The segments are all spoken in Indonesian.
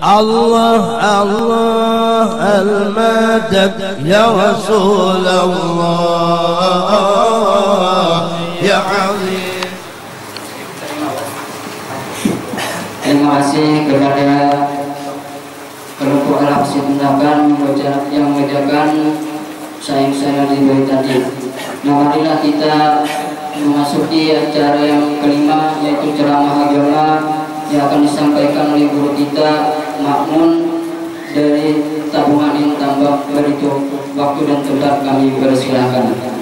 الله الله المدد يا رسول الله يا عظيم. Terima kasih kepada kelompok Al-Hafsid Nakan yang mengerjakan sayang-sayang di tadi. Nah, marilah kita memasuki acara yang kelima, yaitu ceramah agama yang akan disampaikan oleh guru kita Makmun dari Tabungan Tambak. Beritu waktu dan tempat kami persilahkan.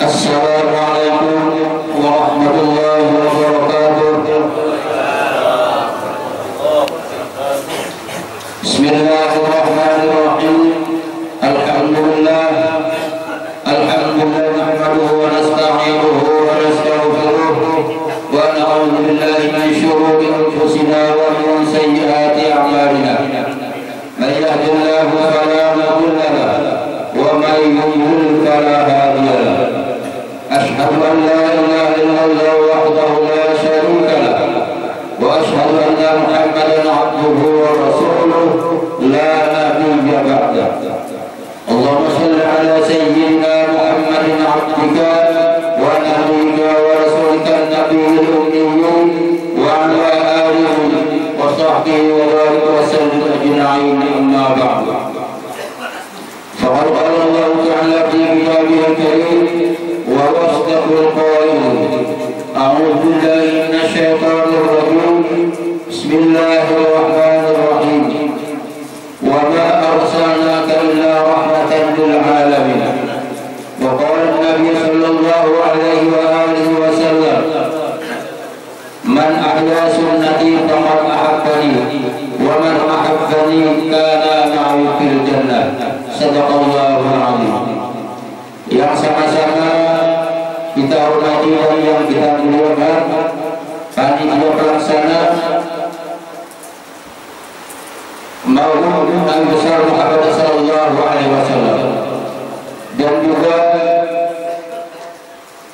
Assalamualaikum warahmatullahi wabarakatuh. Bismillahirrahmanirrahim. Alhamdulillah nahmaduhu wa nasta'inuhu wa nastaghfiruh wa na'udzu billahi min shururi anfusina wa min sayyiati a'malina. May yahdihillahu fala mudilla lahu wa may yudlil fala hadiya lahu. أشهد أن لا إله إلا الله وحده لا شريك له وأشهد أن محمدا عبده ورسوله لا نبي بعده. اللهم صل على سيدنا محمد عبدك ونبيك ورسولك النبي الأمي وعلى آله وصحبه وبارك وسلم أجمعين. أما بعد، فقد قال الله تعالى في كتابه الكريم وهو أصدق القائلين: أعوذ بالله من الشيطان الرجيم. بسم الله الرحمن الرحيم. وما أرسلناك إلا رحمة للعالمين. وقال النبي صلى الله عليه وآله وسلم: من أحيا سنتي فقد أحبني ومن أحبني كان معي في الجنة. صدق الله العظيم. Yang sama-sama kita hormati dan yang kita muliakan panitia pelaksana Maulid Nabi besar Muhammad sallallahu alaihi wasallam, dan juga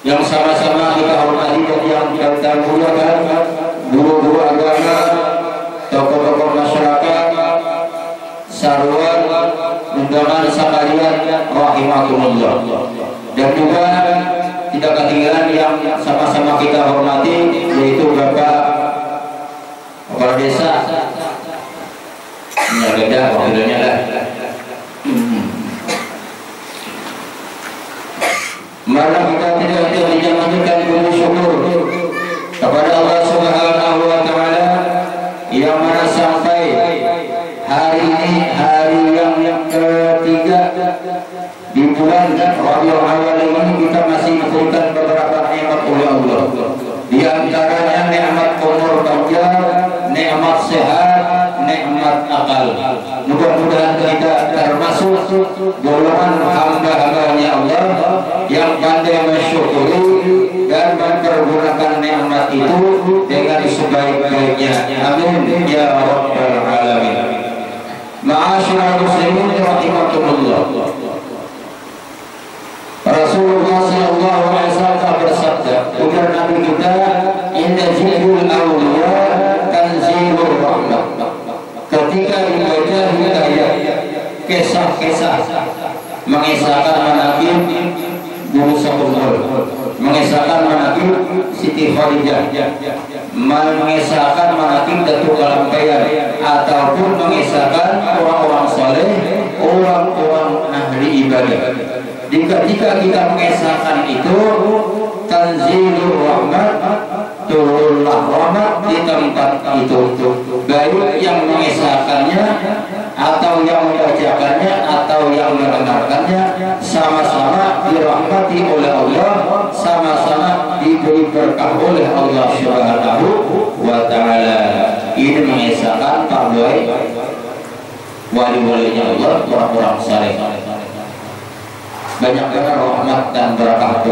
yang sama-sama kita hormati dan yang kita muliakan guru-guru agama, tokoh-tokoh masyarakat, sarwan undangan sekalian rahimakumullah, dan juga tidak ketinggalan yang sama-sama kita hormati, yaitu Bapak Kepala Desa. Ini beda wakilnya lah. Mari kita tidak menunjukkan puji syukur kepada Allah Subhanahu wa Ta'ala yang mana sampai hari ini, hari yang ketiga di bulan Rabiul Awal ini, kita masih diberikan beberapa nikmat oleh Allah. Di antaranya nikmat umur panjang, nikmat sehat, nikmat akal. Mudah-mudahan kita termasuk golongan hamba-hambanya Allah yang pandai mensyukuri dan mempergunakan nikmat itu dengan sebaik-baiknya. Amin ya rabbal alamin. Ma'asyiral muslimin rahimakumullah. Rasulullah sallallahu alaihi wasallam bersabda, ujar Nabi kita, inna zikrul awliya tanzilur rahmah. Ketika dibaca hikayat, kisah-kisah mengisahkan manaqib Guru Sabunul, mengisahkan manaqib Siti Khadijah, mengisahkan manaqib Datuk Kalampaian, ataupun mengisahkan orang-orang saleh, orang-orang ahli ibadah. Ketika kita mengisahkan itu, tanzilur rahmat, turunlah rahmat di tempat itu, baik yang mengisahkannya atau yang membacakannya atau yang mendengarkannya, sama-sama dirahmati oleh Allah, sama-sama diberi diubah oleh Allah Subhanahu wa Ta'ala. Ini mengisahkan pegawai wali-walinya Allah, orang-orang saleh. Banyak banget rahmat dan berkah.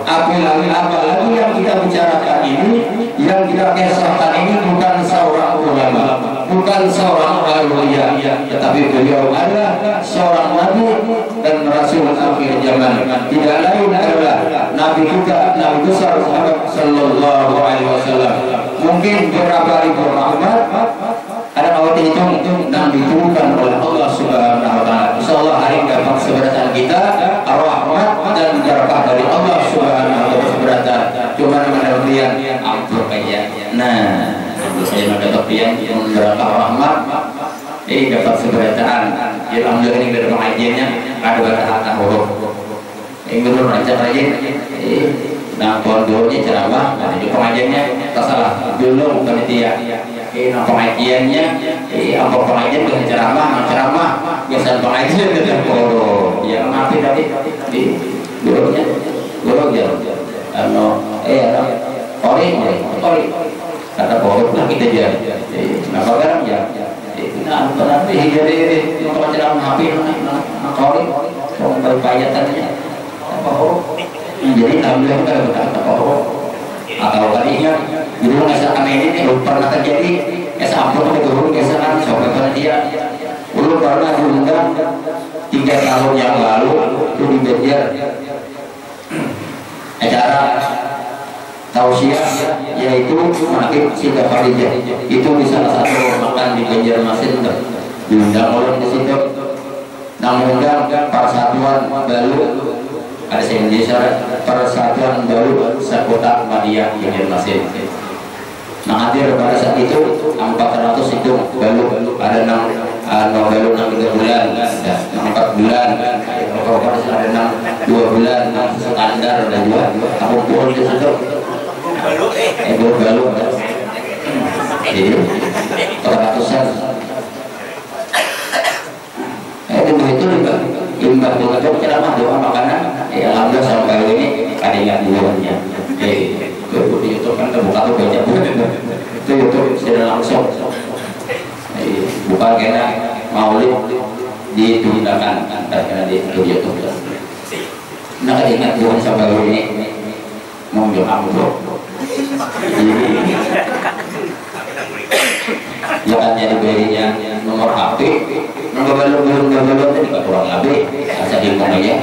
Apalagi yang kita bicarakan ini, yang kita kisahkan ini bukan seorang ulama, bukan seorang aulia, tetapi beliau adalah seorang nabi dan rasul akhir zaman. Tidak lain adalah nabi kita, Nabi besar Muhammad sallallahu alaihi wasallam. Mungkin beberapa ribu rahmat ada awal hitung dan diturunkan oleh Allah Subhanahu wa Ta'ala. Insyaallah hari ini dapat seberatan kita rahmat dan berkah dari Allah Subhanahu wa Ta'ala seberatan. Cuma mana kalian ampun kayak. Nah, saya ada topian yang berkah rahmat dapat seberatan. Ya alhamdulillah ini dari pengajiannya ada kata huruf. Ini dulu rancang aja. Nah, pondoknya ceramah, nah di pengajiannya tak salah. Dulu panitia. Nah pengajiannya, apa pengajian dengan ceramah, biasa pengajian dengan pondok. Ya nanti di gurunya, guru aja. Ori, kata pondok lah kita aja. Nah sekarang ya, nah nanti jadi untuk ceramah HP, ori, berpayatannya apa jadi alhamdulillah kita berkata atau tadinya dulu nggak kami ini pernah terjadi ampun ke guru kesan sobat dia dulu pernah diundang 3 tahun yang lalu itu di Banjar acara tausiah yaitu menakib Siti Khadijah itu di salah satu makan di Banjarmasin diundang oleh di situ namun persatuan baru ada Indonesia Persatuan Baru Sekota Madiyah Banjarmasin. Nah hadir pada saat itu 400 itu baru ada 6 baru 3 bulan, 4 bulan, kalau pada saat ada 2 bulan, standar dan 2 tahun pun di situ. Baru jadi 400-an. Itu juga imbah dengan ceramah doa makanan. Ya alhamdulillah sampai ini ada ingat buahnya. Itu di YouTube kan terbuka tuh banyak itu YouTube sudah langsung bukan karena maulid ditundakan karena di YouTube. Nah ada ingat buahnya sampai ini mau doa bro. Jangan jadi berinya nomor HP, nomor belum tadi kurang lebih asal dihitung aja.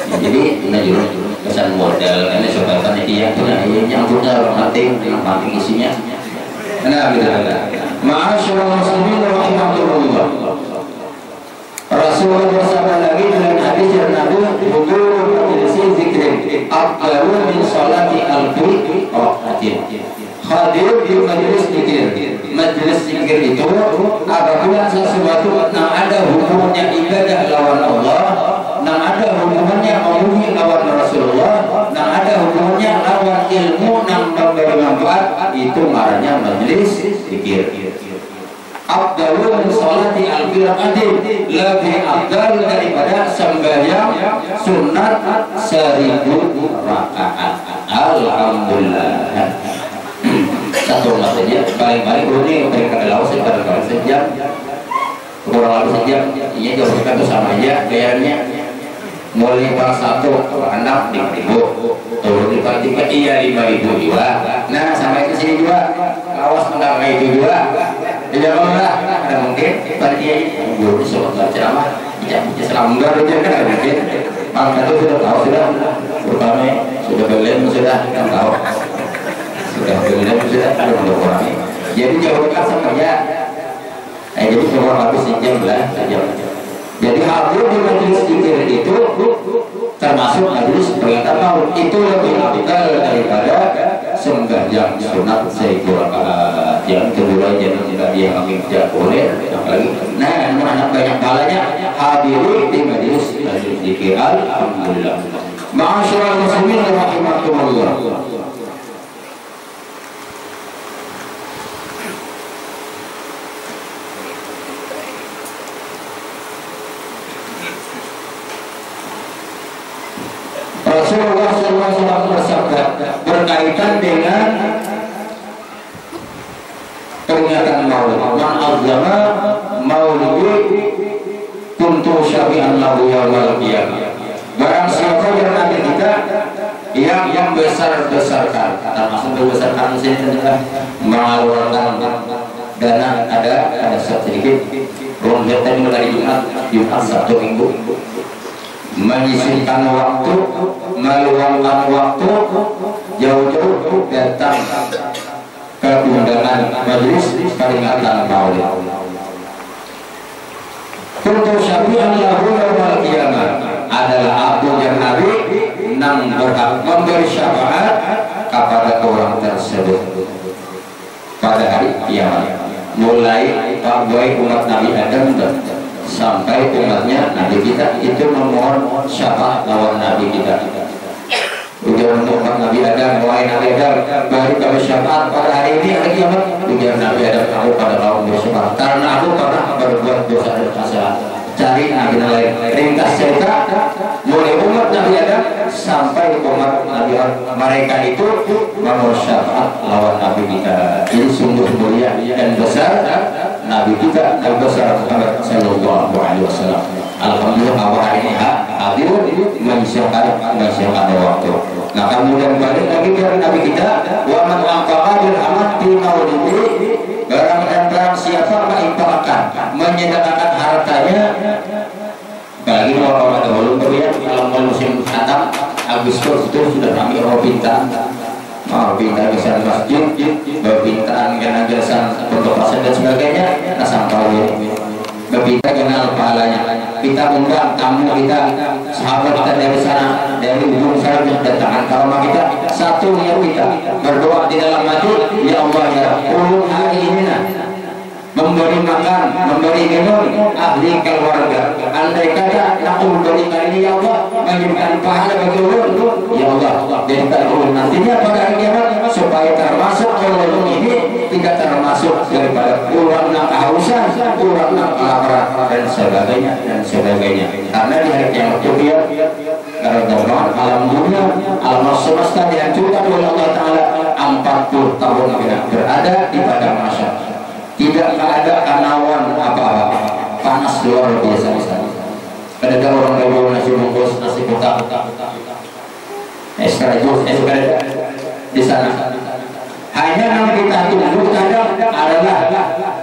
Jadi ini juga kesan modal ini sobatnya dia punya yang punya orang mati isinya. Nah gitu lah. Ma'asyiral muslimin rahimahullah. Rasulullah bersabda lagi dalam hadis dari Nabi hudurul majlisi zikrin afdalu min salati alfi rakatin. Hadir di majelis zikir. Majelis zikir itu apabila sesuatu yang ada hubungannya ibadah lawan Allah, yang ada hubungannya memenuhi lawan Rasulullah, yang ada hubungannya lawan ilmu yang memberi manfaat, itu marahnya majelis zikir. Afdalu min salati alfi rakatin, lebih afdal daripada sembahyang sunat 1000 rakaat. Alhamdulillah. Satu maksudnya paling-paling ini berikan lawas sekitar sejam kurang lebih sejam ini jauh itu sama aja bayarnya mulai kelas 1 anak 5.000 turun di kelas 3 iya 5.000 juga nah sampai ke sini juga lawas enggak kayak itu juga tidak apa ada mungkin panitia ini sobat ceramah bisa selanggar aja kan ada mungkin maka itu sudah tahu sudah sudah belen sudah tahu sudah kemudian sudah ada mengurangi jadi jauh dekat sama ya jadi kurang habis sejam lah jadi hadir di majelis zikir itu termasuk majelis peringatan maulid itu lebih afdal daripada sembahyang sunat 1000 rakaat yang kedua jangan tidak dia kami tidak boleh apalagi nah anak banyak palanya hadiri di majelis zikir alhamdulillah ma'asyiral muslimin rahimakumullah. Rasulullah SAW bersabda berkaitan dengan peringatan Maulid. Man azlama maulidi kuntu syafi'an lahu yaumal qiyamah. Barang siapa yang nanti kita yang membesar-besarkan, termasuk membesarkan di sini adalah mengeluarkan dana, ada sedikit ruang tadi mulai Jumat Sabtu Minggu, menyisihkan waktu, meluangkan waktu jauh-jauh datang ke undangan majelis peringatan Maulid. Kuntu syafi'an lahu yaumal qiyamah adalah aku yang Nabi nang berhak memberi syafaat kepada orang tersebut pada hari kiamat, mulai baik umat Nabi Adam sampai umatnya Nabi kita itu memohon syafaat lawan Nabi kita. Ujar umat Nabi Adam, wahai Nabi Adam, beri kami syafaat pada hari ini hari kiamat. Ujar Nabi Adam, aku pada kaum bersyafaat karena aku pernah berbuat dosa dan kesalahan. Cari Nabi lain. Ringkas cerita, mulai umat Nabi Adam sampai umat Nabi Adam, mereka itu memohon syafaat lawan Nabi kita. Ini sungguh mulia dan besar Nabi kita, Nabi besar Muhammad Sallallahu Alaihi Wasallam. Alhamdulillah awal hari ini hadir menyiapkan waktu. Nah kemudian balik lagi dari Nabi kita, wa man anfaqa dirhaman fi maulidi, barang siapa menginfakkan, menyedekahkan hartanya, bagi orang dahulu kemudian kalau musim khatam Agustus itu sudah kami pinta kesan masjid, pintaan kesan pembebasan dan sebagainya, nah sampai kita kenal pahalanya. Kita undang tamu kita, sahabat kita dari sana, dari ujung sana datang. Kalau kita satu niat kita berdoa di dalam hati, ya Allah ya, ulun hari ini memberi makan, memberi minum ahli keluarga. Andai kata aku memberi kali ini ya Allah menjadikan pahala bagi ulun, ya Allah jadikan ulun nantinya pada hari kiamat supaya termasuk ulun ini tidak termasuk daripada ulun yang kehausan, ulun yang kelaparan dan sebagainya. Karena di hari kiamat itu dia karena alam dunia, alam semesta dihancurkan oleh Allah Taala 40 tahun berada di padang mahsyar. Tidak ada kanawan apa-apa, panas luar biasa di sana. Ada orang bawa nasi bungkus, nasi kotak, extra jus, di sana. Hanya yang kita tunggu kadang adalah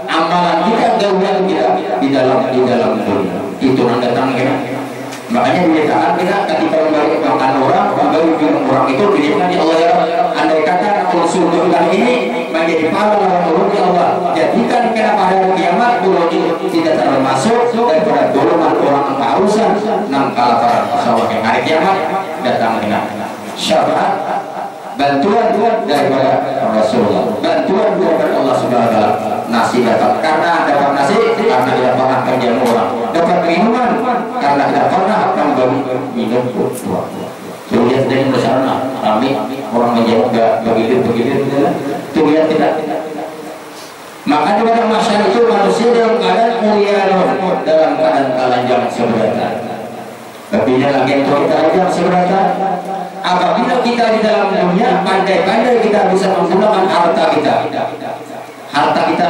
amalan kita, gaulan kita di dalam dunia. Itu yang datang kita. Makanya dinyatakan kita ketika memberi makan orang, memberi minum orang itu dinyatakan ya Allah ya. Andai kata unsur kali ini menjadi pahala Allah ya Allah, jadikan kita pada kiamat bulan ini tidak termasuk daripada golongan orang kehausan, nang kelaparan. Masalah yang hari kiamat datang kita syafaat, bantuan daripada Rasulullah, bantuan daripada Allah Subhanahu Wa Taala. Nasi dapat karena dapat nasi karena tidak pernah menjamu orang, dapat minuman karena tidak pernah memberi minum buah. Tuh lihat dari bersana kami orang menjawab begitu tuh lihat tidak. Maka di padang mahsyar itu manusia dalam keadaan mulia, dalam keadaan telanjang sebenarnya. Tapi lagi itu kita telanjang sebenarnya. Apabila kita di dalam dunia pandai-pandai kita bisa menggunakan harta kita. Harta kita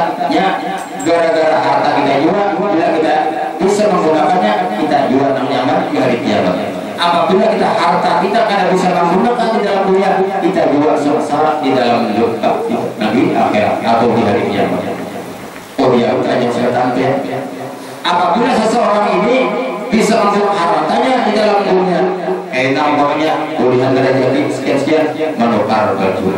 gara-gara harta kita jual, bila kita bisa menggunakannya kita jual namanya di hari kiamat. Apabila kita harta kita karena bisa menggunakan di dalam dunia, kita jual sengsara di dalam hidup nanti akhirat atau di hari kiamat. Oh ya, tanya saya tampil. Apabila seseorang ini bisa menggunakan hartanya di dalam dunia, nampaknya kuliah jadi sekian menukar baju,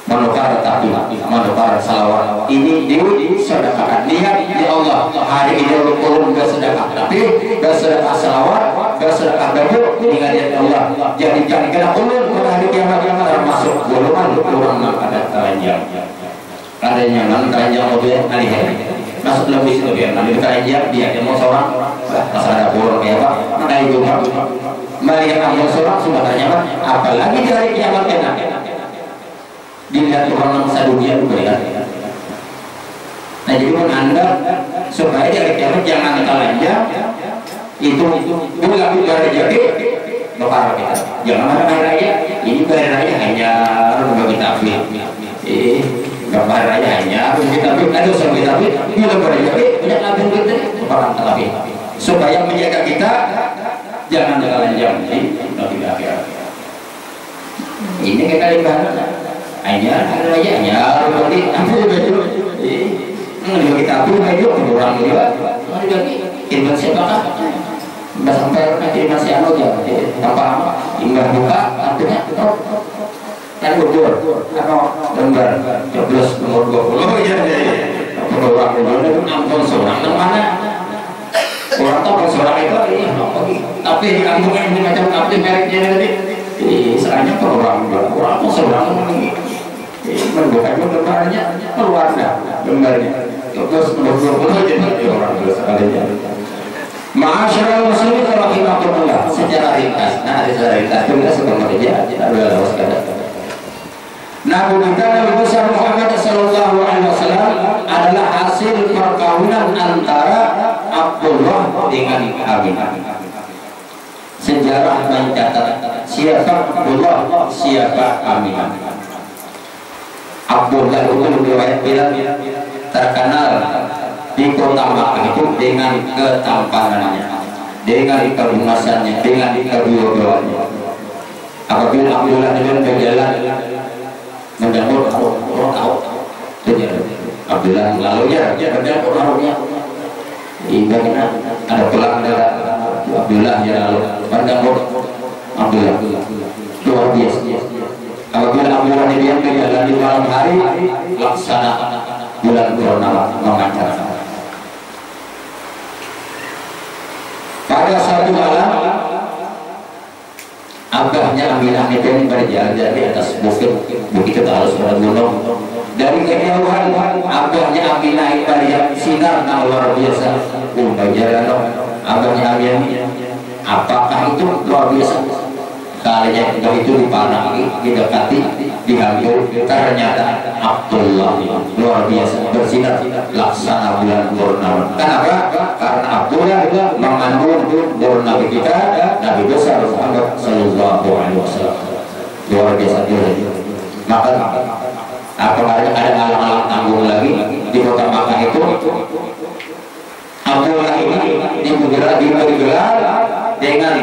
menukar tatu, menukar salawat. Ini disedekahkan. Niat ya Allah hari ini ulun bersedekah, tapi bersedekah salawat, bersedekah baju dengan niat Allah. Jadikan kita ulun pada hari kiamat yang termasuk golongan orang yang ada telanjang. Adanya nang telanjang mobil hari masuk lebih situ dia nanti telanjang dia mau seorang pas ada burung ya Pak. Nah itu melihat yang seorang sudah ternyata apalagi di hari kiamat kena. Dilihat orang masa dunia juga ya. Nah jadi pun Anda supaya dari kiamat jangan telanjang itu bila jadi Bapak kita. Jangan mana hari raya. Ini hari raya hanya bagi takbir. Bapak hari raya hanya bagi takbir. Ada usaha bagi takbir. Ini lebar raya. Banyak takbir kita. Bapak takbir. Supaya menjaga kita jangan jalan-jalan di nanti akhir. Ini kita lihat hanya hari raya hanya bagi takbir baju. Bagi takbir baju orang juga. Bagi kita siapa? Nggak sampai nanti masih anu aja tanpa imbah buka artinya kan gugur lembar coblos nomor 20 ya orang itu ampun seorang mana orang tahu seorang itu tapi di kampungnya ini macam apa mereknya tadi istilahnya orang seorang membuka lembarnya keluarga lembarnya coblos nomor 20 jadi orang sekalinya. Ma'asyiral muslimin rahimakumullah, secara ringkas. Nah, secara ringkas kita sebelum kerja tidak boleh lewat sekadar. Nabi kita Nabi besar Muhammad sallallahu alaihi wasallam adalah hasil perkawinan antara Abdullah dengan Aminah. Sejarah mencatat siapa Abdullah, siapa Aminah. Abdullah itu riwayat bilang terkenal di kota Makkah itu dengan ketampanannya, dengan keluasannya, dengan kewibawaannya. Apabila Abdullah dengan berjalan menjemput orang tahu, Abdullah lalu ya menjemput orangnya. Hingga ada pulang dari Abdullah ya lalu menjemput Abdullah luar biasa. Apabila Abdullah dia berjalan di malam hari, laksana bulan purnama memancar. Pada satu malam abahnya Aminah itu berjalan di atas bukit itu harus pada gunung. Dari kejauhan abahnya Aminah itu melihat sinar yang luar biasa. Berjalan abahnya Aminah, apakah itu luar biasa? Kalinya itu dipanangi, didekati, diambil. Ternyata Abdullah luar biasa bersinar laksana bulan purnama. Kenapa? Karena Abdullah mengandung Nabi kita Nabi besar Muhammad sallallahu alaihi wasallam. Luar biasa dia. Maka apalagi ada alang-alang tanggung lagi di kota Makkah itu. Abdullah ini digelar dengan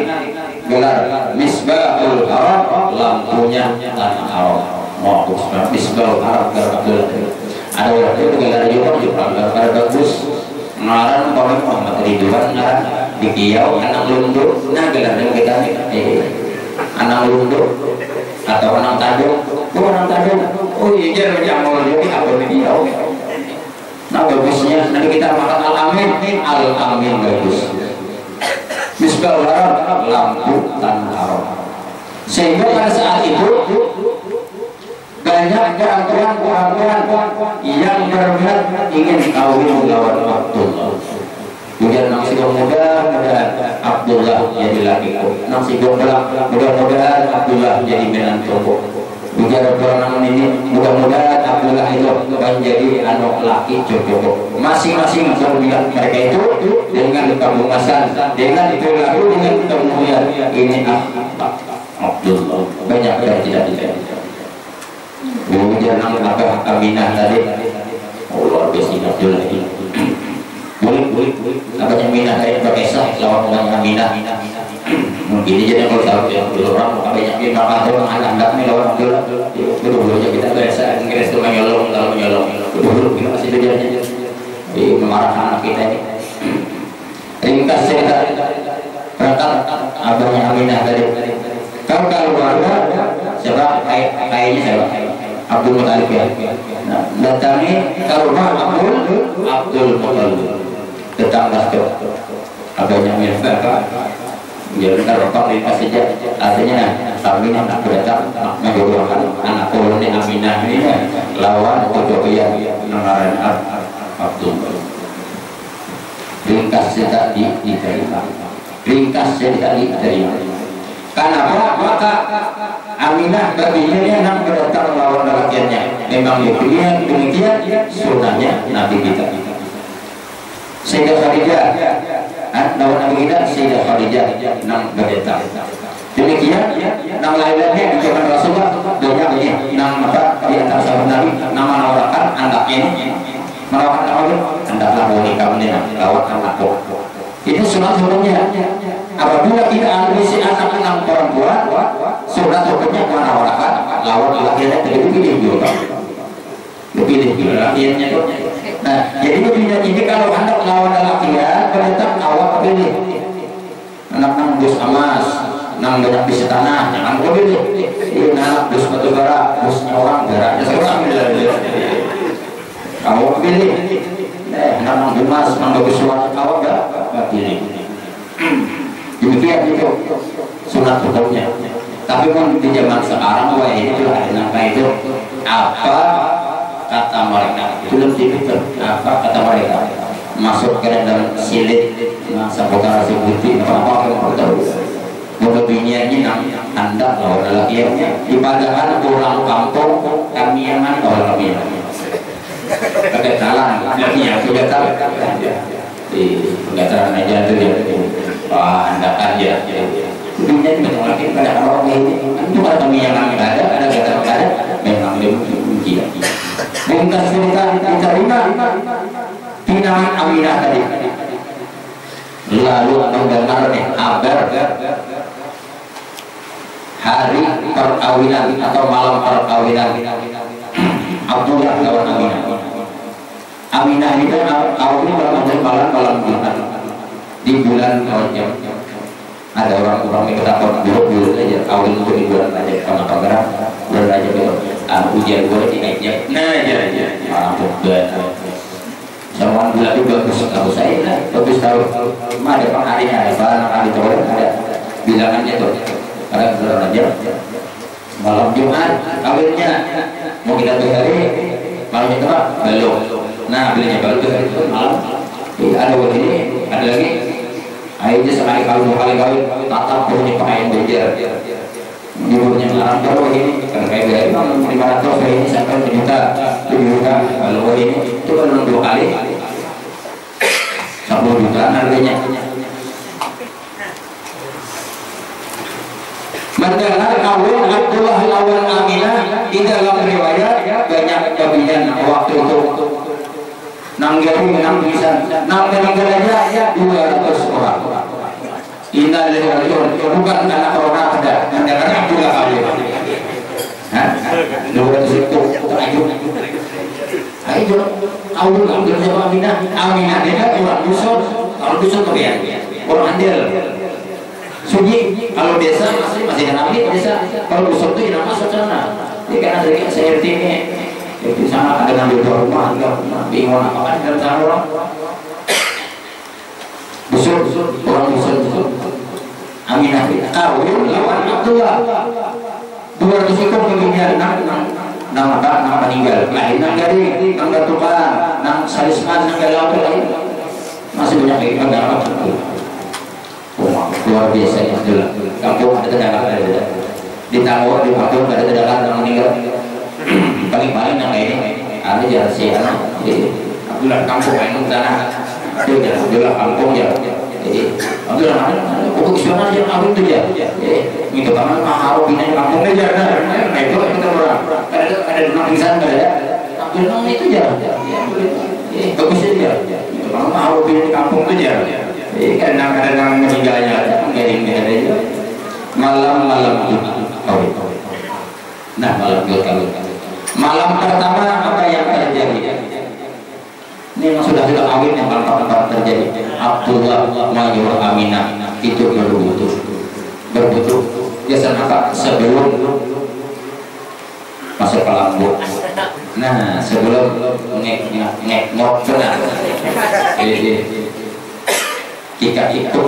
gelar Misbahul Haram, lampunya tanah haram. Oh, Misbahul Haram Abdullah. Ada orang itu gelar juga pada bagus. Ngaran Muhammad Muhammad Ridwan ngaran di Kiau anak lundur. Nah gelarnya kita anak lundur atau anak Tanjung. Anak Tanjung. Oh iya jangan mau jadi apa di Kiau. Nah bagusnya nanti kita makan al-amin bagus. Misbahul Haram, lampu tanah haram. Sehingga pada saat itu banyak perempuan yang berminat ingin kawin melawan Abdullah. Kemudian nasi muda Abdullah jadi lakiku. Nasi mudah-mudahan Abdullah jadi menantu. Bicara orang ini mudah-mudahan Abdullah itu menjadi anak laki cocok. Masing-masing berbilang mereka itu dengan kebungasan, dengan perilaku, dengan kemuliaan. Ini Abdullah banyak yang tidak diterima. Kemudian apa Aminah tadi? Allah besi Abdullah ini. Boleh. Apanya Aminah kayak berkesah lawan orang Aminah. Mungkin jadi kalau tahu ya orang banyak yang bakal orang anak nih lawan Abdullah. Dulu aja kita biasa Inggris itu menyolong dulu kita masih belajarnya memarahkan anak kita ini. Ringkas cerita berangkat abahnya Aminah tadi. Kalau keluarga siapa kayaknya siapa Abdul Muttalib ya. Datangi ke rumah Abdul Muttalib tetangga itu abahnya Aminah. Jadi kalau lintas saja artinya kami anak datang menjodohkan anak koloni Aminah ini lawan jodohan Namaran Abdul. Ringkas cerita diterima. Ringkas cerita diterima. Kenapa? Maka Aminah baginya yang berdatang lawan rakyatnya. Memang demikian sunnahnya Nabi kita. Sayyidah Khadijah lawan Nabi kita Sayyidah Khadijah nang berdatang. Demikian nang lain-lainnya di zaman Rasulullah banyak ini nang apa di antara sahabat Nabi nama menawarkan anaknya menawarkan apa hendaklah mau nikah lawat anakku. Itu sunat hukumnya. Apabila kita ambil si anak perempuan, sunat hukumnya menawarkan lawat laki-laki dipilih juga. Dipilih juga akhirnya tuh. Nah, jadi begini ini kalau hendak lawan laki-laki ternyata awak pilih. Anak nang bus amas, nang banyak bisa tanah, jangan kau pilih. Ini anak bus batu bara, busnya orang bara, ya sekarang pilih. Kamu pilih. Anak nang emas, nang bagus suara awak gak pilih. Demikian itu sunat hukumnya. Tapi pun di zaman sekarang, wah ini tuh ada nangka itu apa kata mereka? Belum dipikir apa kata mereka? Masuk ke dalam silit masa potarasi putih apa yang perlu lebihnya ini anda kalau laki-lakinya dipadakan pulang kampung kami yang orang kami pakai jalan yang sudah tahu di pengajaran aja itu dia anda aja lebihnya itu lagi pada orang ini itu kalau kami yang ada kata memang dia bungkas cerita diterima Tinaan Aminah tadi. Lalu mendengar kabar hari perkawinan atau malam perkawinan Abdullah lawan Aminah. Aminah itu awalnya malam Jumat di bulan Rajab. Ada orang-orang yang ketahuan buruk aja awal itu di bulan Rajab karena program bulan Rajab itu ujian gue dinaiknya. Nah aja malam Sawan bulan itu bagus tahu saya lah, bagus tahu. Ada pengharinya, ada barang hari tahun, ada bilangannya tuh. Ada bulan aja. Malam Jumat kawinnya mau kita tuh hari malam itu apa? Belum. Nah belinya baru tuh hari itu malam. Ada ini, ada lagi. Aja sekali kawin dua kali kawin, tatap punya pakaian belajar. Ibunya melarang kalau ini karena kayak gaya memang 500 ini sampai 1 juta kalau ini itu kan 2 kali 10 juta harganya. Mendengar kawin Abdullah lawan Aminah di dalam riwayat banyak kebinaan waktu itu nanggari menang bisa aja 200 orang. Inna lillahi wa inna ilaihi raji'un. Bukan karena corona ada, karena Abdullah kawin. Hah? 200 itu terajun. Ayo, Abdullah sama Aminah dia kan orang dusun. Kalau dusun kebian, orang andil. Sunyi, kalau desa masih kenali desa. Kalau dusun itu nama sana. Ini karena dari saya ini di sana ada ngambil rumah, bingung apa kan dalam sana orang. Dusun, orang dusun. Aminah kawin lawan Abdullah 200 ekor kemudian nang meninggal lain nang dari nang tukang nang salisman nang galau lain masih banyak lagi pendapat luar biasa ya sudah kampung ada tetangga di Tangor di Papua ada tetangga yang meninggal paling-paling yang ini ada jalan siapa jadi Abdullah kampung yang tanah dia Abdullah kampung ya jadi Abdullah pokok istilah aja kawin itu ya itu karena mahal bina kampung aja nah itu kita orang ada dunang pingsan ada Abdullah itu aja bagus aja itu karena mahal bina kampung itu aja kadang-kadang meninggalnya aja malam-malam itu kawin nah malam itu kawin malam pertama apa yang terjadi ini yang sudah kawin yang paling terjadi Abdullah Mayor Aminah itu berbutuh biasa apa sebelum masuk ke lambung nah sebelum ngek benar kita itu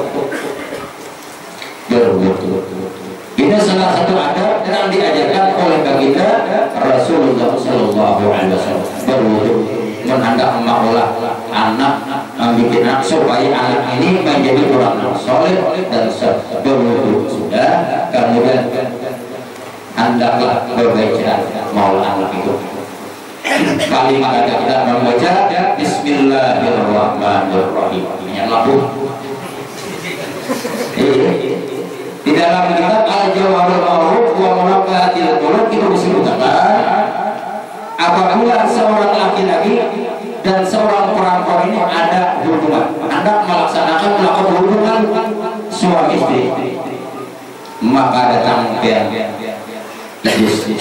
berbutuh ini salah satu adab yang diajarkan oleh baginda Rasulullah SAW berbutuh menghendak mengolah anak bikin anak supaya anak ini menjadi orang soleh dan berwudu sudah kemudian hendaklah berbaca mau anak itu paling ada kita membaca Bismillahirrahmanirrahim yang lalu di dalam kitab Keluar seorang laki-laki dan seorang perempuan ini ada hubungan, Anda melaksanakan melakukan hubungan suami istri, maka datang pihak iblis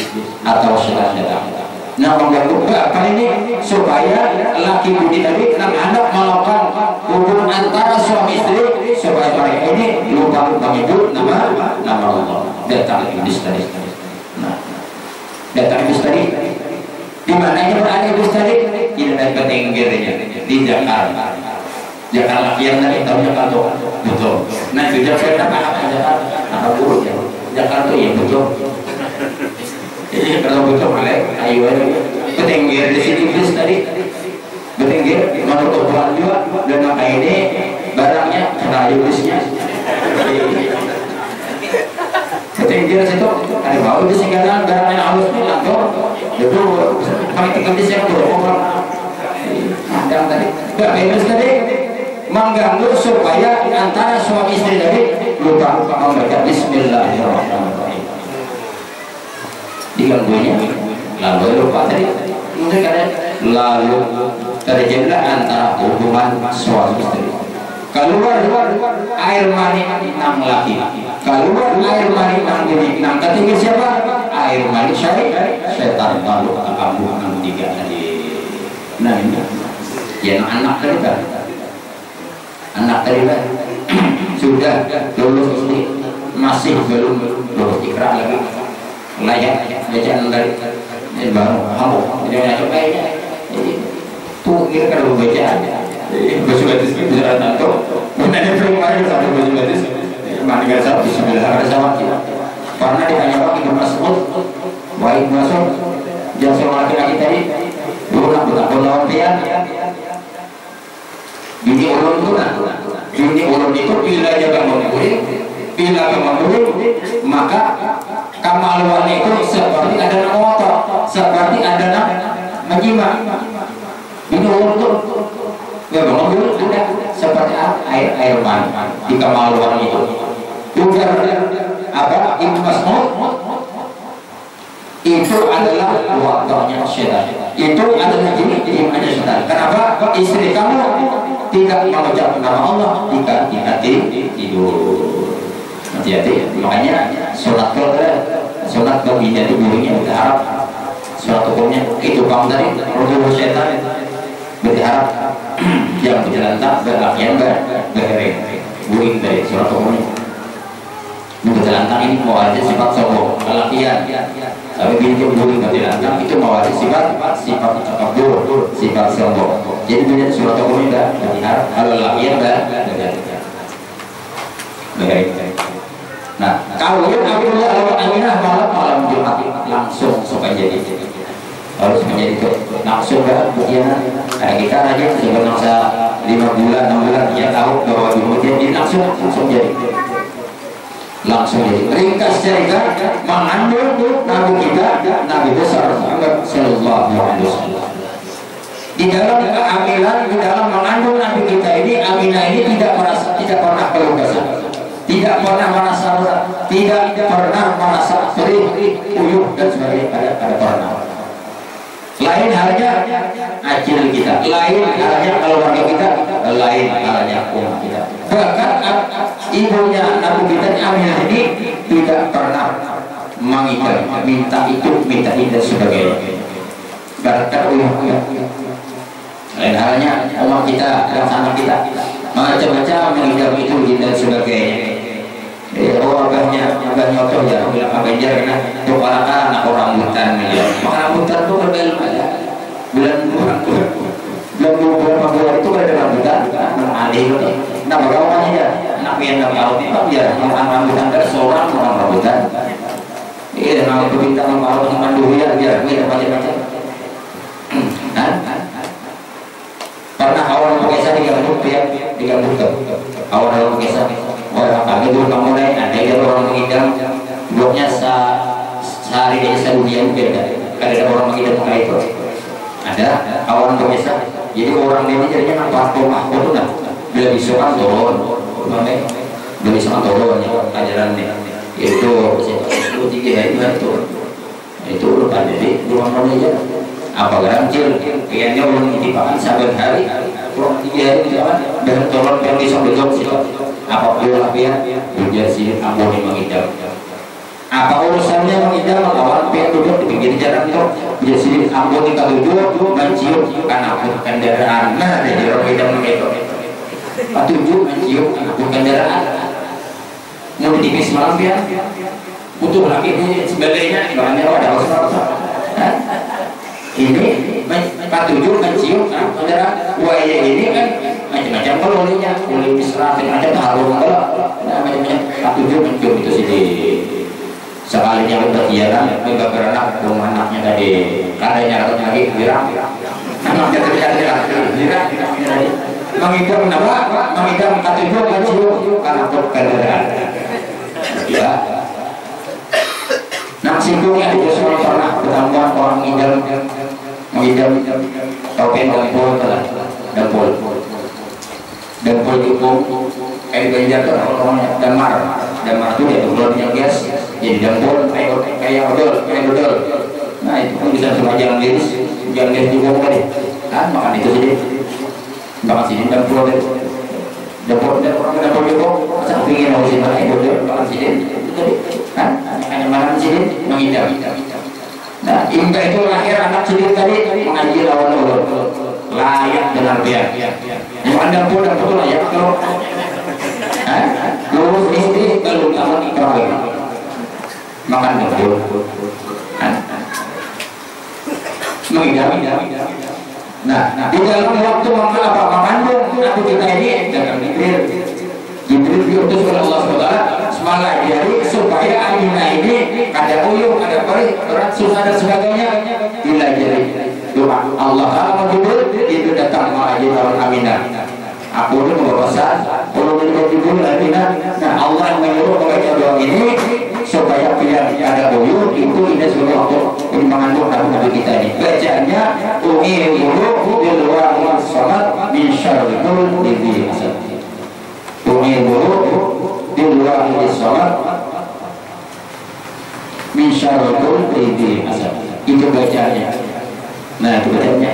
atau syaitan datang. Nah, mengganggu kali ini supaya laki budi tadi dan Anda melakukan hubungan antara suami istri supaya mereka ini lupa menyebut nama Allah. Datang iblis tadi. Nah, datang iblis tadi. Di mana ini berada iblis tadi? Tidak ada ketinggirnya di Jakarta. Jakarta yang tadi tahu Jakarta betul. Nah, di Jakarta apa buruk ya? Jakarta ya betul. Kalau betul boleh, ayo aja. Ketinggir di sini iblis tadi. Ketinggir menurut Tuhan juga dan maka ini barangnya kena iblisnya. Ketinggir situ ada bau di segala barang yang halus ini lantur. Itu kami tinggal di sini berapa ada tadi. Iblis tadi mengganggu supaya antara suami istri tadi lupa membaca Bismillahirrahmanirrahim. Diganggunya lalu lupa tadi lalu terjadilah antara hubungan suami istri. Keluar air mani nang laki, keluar air mani nang bini, nang ketiga siapa? Air mani syaitan lalu kambuh nang tiga tadi. Nah ini yang anak tadi sudah lulus istri masih belum lulus ikrar lagi. Layak bacaan dari baru hamu jadi coba tuh kira kalau bacaan baju batis bisa tahu menanya kemarin satu baju batis mana nggak salah Bismillah ada sama kita karena ditanya Pak Ibnu Mas'ud baik masuk jangan sama laki-laki tadi lu nak bukan lawan pian bini ulun itu bila jaga memulih bila memulih maka kamaluan itu seperti ada nak motor, seperti ada nak menjimat. Ini untuk ya bangun sudah seperti air mani di kamaluan itu. Ujar apa Ibnu Mas'ud itu adalah waktunya syaitan. Itu adalah jenis syaitan. Kenapa istri kamu tidak mengucap nama Allah jika di hati tidur? Hati-hati, makanya sholat baginya itu bunyinya berharap sholat hukumnya itu kamu tadi roh syaitan berharap yang berjalan tak berlakian berhering bunyi dari sholat hukumnya berjalan tak ini mau ada sifat sombong lelakian tapi binti bunyi berjalan tak itu mau ada sifat takabur sifat sombong jadi bunyi sholat hukumnya berharap lelakian berhering. Nah, kalau Abdullah Aminah malam Jumat langsung supaya jadi harus menjadi itu langsung bagian. Nah, kita aja sebenarnya 5 bulan 6 bulan dia tahu bahwa kemudian dia langsung jadi ringkas cerita mengandung Nabi kita Nabi besar Muhammad Sallallahu Alaihi Wasallam. Di dalam kehamilan, di dalam mengandung Nabi kita ini Aminah ini tidak pernah keluh kesah. Tidak pernah merasa berat, tidak pernah merasa perih, uyuh dan sebagainya ada pernah. Lain halnya acil kita, lain halnya keluarga kita, lain halnya umat kita. Bahkan ibunya Nabi kita Aminah ini tidak pernah mengingat, minta itu dan sebagainya. Bahkan uyuh. Lain halnya umat kita dan anak kita macam-macam mengidap itu dan sebagainya. Abahnya itu ya bilang apa aja karena itu anak orang hutan ya. Maka hutan itu berbelum aja. Bulan itu ada rambutan alih itu. Nah bagaimana ya? Anak yang tahu itu ya orang rambutan ada seorang orang rambutan. Iya nama berbintang kalau teman dulu ya kita macam-macam. Karena awal mengesah digabung awal mengesah orang kami dulu kamu mulai ada yang orang mengidam bloknya sehari dari sedunia beda ada orang mengidam kayak itu ada awal mengesah jadi orang ini jadinya nampak rumah itu nah bila disuruh turun bila disuruh turun ajaran itu tiga itu lupa jadi rumah aja apa garancil kayaknya belum ditimpakan saban hari kurang 3 hari jalan dan tolong yang bisa betul sih apa perlu lah ya ujar sih ampun mengidam apa urusannya mengidam awal pihak duduk di pinggir jalan itu ujar sih ampun duduk mencium karena kendaraan nah dari orang idam itu tujuh mencium ampun kendaraan mau ditipis malam ya butuh lagi sebagainya bahannya ada ini patujuh mencium saudara buaya ini kan macam-macam koloninya kulit serafin ada harum macam-macam patujuh mencium itu sih sekalinya berjalan mereka beranak rumah anaknya tadi katanya lagi girang anaknya girang mengidam apa mengidam patujuh mencium karena kendaraan ya. Nah, singkungnya itu semua pernah bertambah orang mengidam topeng dempul dempul kayak Banjar tuh orangnya damar itu dia dempulnya gas jadi dempul kayak odol nah itu pun bisa cuma jangan gas juga kan kan makan itu sih makan sini dempul juga masa pingin mau sih makan sini kan hanya makan sini mengidam. Nah, Inka itu lahir anak sendiri tadi mengaji lawan ulur layak dengan biar. Yang anda pun dan betul layak kalau lulus istri belum tamat ikrar makan betul. Mengidam. Nah, di dalam waktu makan Nabi kita ini dalam Jibril diutus oleh Allah SWT semalam hari supaya Aminah ini ada uyuh, ada perih, berat, susah dan sebagainya bila jadi doa Allah Ta'ala Jibril itu datang mengaji lawan Aminah aku itu membawa pesan kalau menjadi Jibril Aminah nah Allah yang menyuruh membaca doa ini supaya bila ada uyuh itu ini sebagai waktu mengandung Nabi kita ini bacaannya umiru bil wa'il salat min syarrikul lidhi asad di luar ini sholat min syarrul lidhi asad itu bacanya nah itu bacanya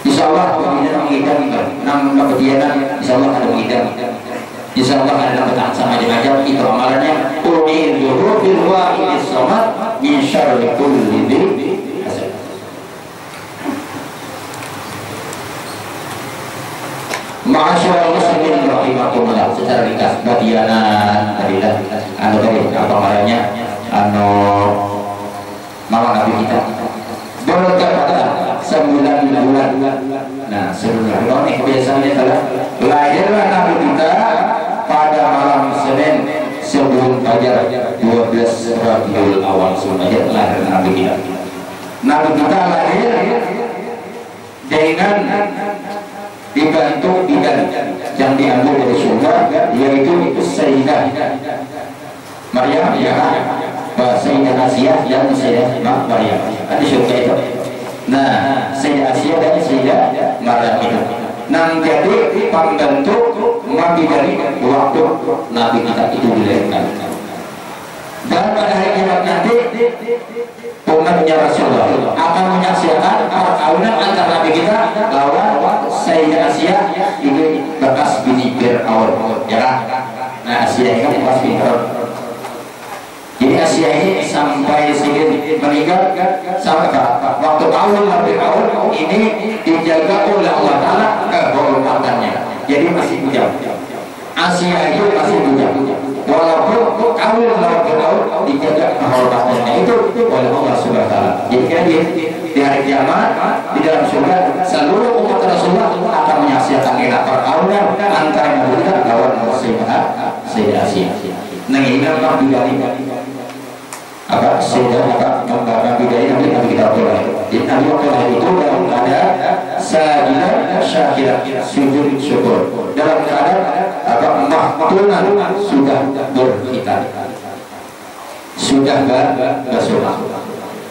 insyaallah kita mengidam nama kebetianan insyaallah ada mengidam insyaallah ada dapat sama macam itu amalannya umiru bil wa'il sholat min syarrul lidhi asad. Ma'asyiral muslimin rahimakumullah secara ringkas badianan tadi apa namanya mama Nabi kita berkata 9 bulan nah 9 bulan ini kebiasaannya adalah lahirlah Nabi kita pada malam Senin sebelum fajar 12 Rabiul Awal sebenarnya lahir Nabi kita lahir dengan dibantu bidan yang diambil dari surga yaitu Sayyidah Maryam ya Sayyidah Asiyah dan Sayyidah Maryam ada surga itu nah Sayyidah Asiyah dan Sayyidah Maryam itu nah jadi pembantu Nabi dari waktu Nabi kita itu dilahirkan dan pada hari kiamat nanti umatnya Rasulullah akan menyaksikan perkawinan antara Nabi kita lawan Sayyidah Asiyah ini bekas bini Fir'aun ya nah Asiyah ini kan bekas bini Fir'aun jadi Asiyah ini sampai sedikit meninggal sampai waktu kawin Fir'aun ini dijaga oleh Allah Ta'ala kehormatannya jadi masih bujang Asiyah itu masih bujang walaupun kawin lawan Fir'aun dijaga kehormatannya itu oleh Allah Subhanahu wa taala. Jadi kan di hari kiamat di dalam surga seluruh umat Rasulullah akan menyaksikan perkawinan antara Nabi kita lawan Sayyidah Asiyah. Nah ini kan bidari apa Sayyidah Nabi dari Nabi kita boleh. Jadi Nabi waktu itu dalam keadaan sajidah syakirat sujud syukur dalam keadaan mahtunan sudah berhitan sudah bersunat.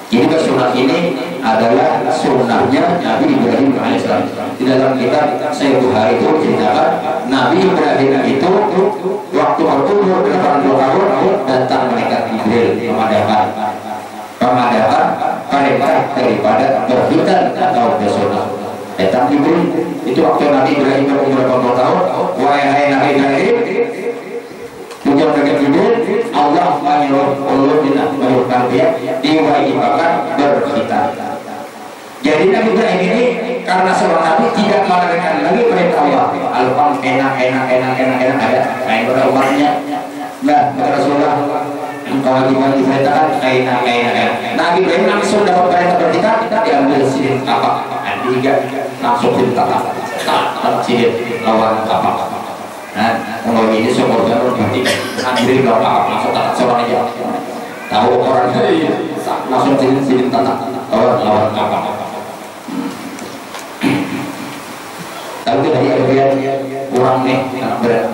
Jadi bersunat ini adalah sunnahnya Nabi Ibrahim alaihissalam. Di dalam kitab Sahih Bukhari itu ceritakan Nabi Ibrahim itu waktu berumur 80 tahun datang malaikat Jibril memadakan daripada berhitan atau bersunat. Datang Jibril itu waktu Nabi Ibrahim berumur berapa tahun, wahai Nabi Ibrahim, tujuan dengan Jibril, Allah menyuruh dia diwajibkan berhitan. Jadi Nabi Ibrahim ini karena seorang Nabi tidak melarikan lagi perintah Allah. Alfam enak ada kain pada umatnya. Nah, kata Rasulullah, engkau diperintahkan enak. Nabi Ibrahim langsung dapat perintah berhitan, diambil sidin apa? Tiga langsung ditata sidin lawan apa? Nah, kalau ini semua orang berarti ambil berapa langsung tata seorang aja. Tahu orang langsung sidin tata lawan apa? Tapi dari akhirnya kurang nih berat.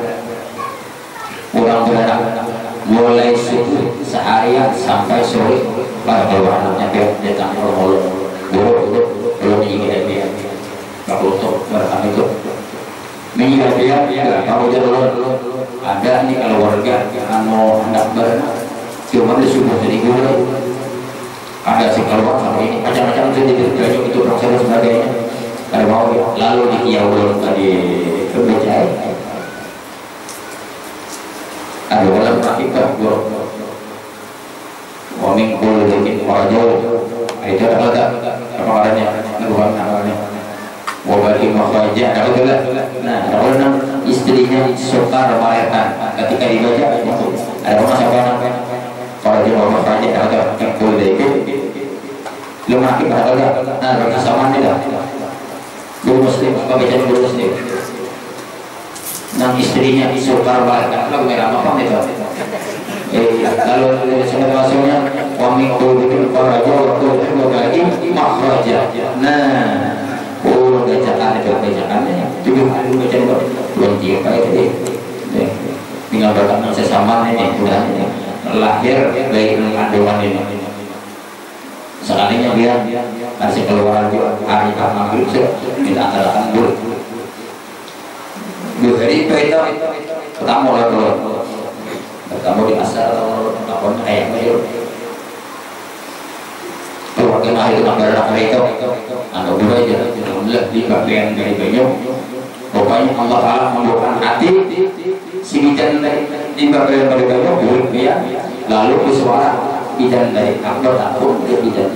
Mulai subuh seharian sampai sore pada anaknya dia datang guru belum ingin dia kalau untuk merekam itu mengingat dia kamu dulu ada nih kalau warga mau hendak cuma di subuh jadi guru ada si keluar sama ini macam-macam itu proses dan sebagainya. Kalau mau lalu dikiau tadi berbeda ada dalam praktik buruk warning boleh bikin orang jauh itu ada kemarinnya bukan namanya wabadi makhlajah ada juga. Nah kalau istrinya suka melahirkan ketika dibaca ada orang siapa namanya kalau dia mau makhlajah ada yang boleh bikin belum lagi ada nah bagi sama tidak guru muslim, pembacaan guru muslim dan istrinya disukar melahirkan lagu merah apa itu lalu sudah masuknya wami kudu faraja waktu itu lagi makhraja. Nah bacaannya juga ada bacaan belum tiga itu tinggal berkata sesama ini udah lahir baik kandungan ini sekalinya dia kasih keluar hari maghrib kita antarakan dulu hari itu pertama di asal tahun ayam itu keluarga hari itu antara itu anda dua aja alhamdulillah di bagian dari banyak pokoknya Allah Ta'ala membukakan hati si bidan di bagian dari banyak dia lalu bersuara bidan dari akbar takut dia bidan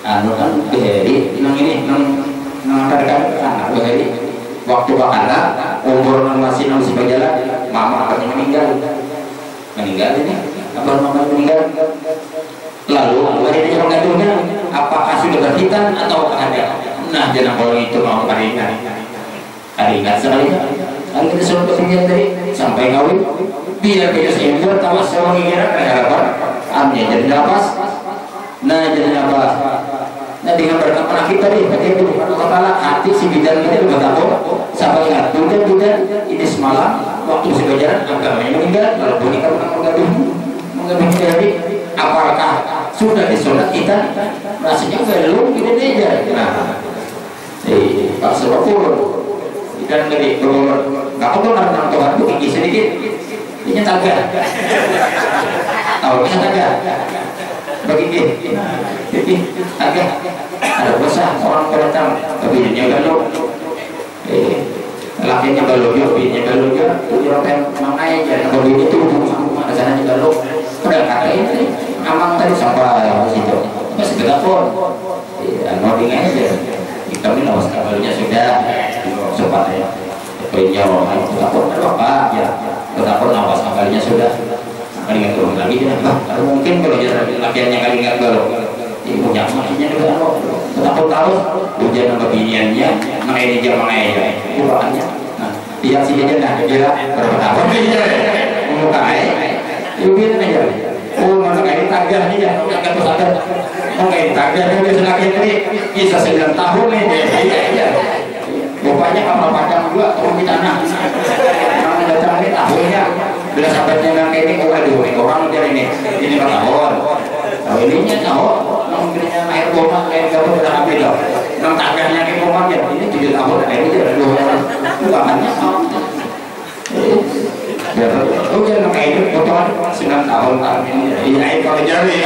anu kan beheri nang ini nang anak beheri waktu anak umur masih berjalan mama akan meninggal ini abah mama meninggal lalu wanita yang mengandungnya apakah sudah berhitan atau ada. Nah jangan kalau itu mau haringan sekali kan kita suruh berpikir tadi sampai kawin biar kita seimbang tawas sama mengira harapan amnya jadi nafas. Nah jadi nafas. Nah dengan berkat penyakit tadi bagaimana kepala hati si bidan kita juga tahu sampai ingat bulan ini semalam waktu sebajaran agamanya meninggal kalau bunyi kalau menggaduh dari apakah sudah disolat kita rasanya belum kita belajar. Nah Pak Sebapur dan dari berumur nggak perlu nang Tuhan itu tinggi sedikit ini tangga tahu ini tangga begini jadi agak ada besar orang berdatang tapi dia galau lakinya galau juga bininya galau juga tujuh orang mangai aja kalau bini itu ada sana juga galau udah kata ini amang tadi sampai situ masih telepon nodding aja kami nawas kabarnya sudah sempat ya penyawang telepon apa ya telepon nawas kabarnya sudah kali nggak turun lagi ya mungkin kalau latihannya kali nggak galau punya maksudnya juga telepon tahu hujan sama biniannya mengenai jam mengenai bukannya nah dia sih aja nah kira berapa tahun mukai itu biar aja mana kayak tagah nih ya nggak tuh sadar mau kayak tagah dia senaknya ini bisa 9 tahun nih iya bapaknya kapal padang juga turun di tanah orang datang ini tahunnya bila sahabatnya bilang kayak ini waduh orang dia ini tahun tahu ininya tahu mungkinnya air bomak kayak gabung udah ambil loh orang tagahnya kayak bomak ya ini 7 tahun air itu ada 2 bukannya oh jangan kayak itu potongan 9 tahun ini air kalau jari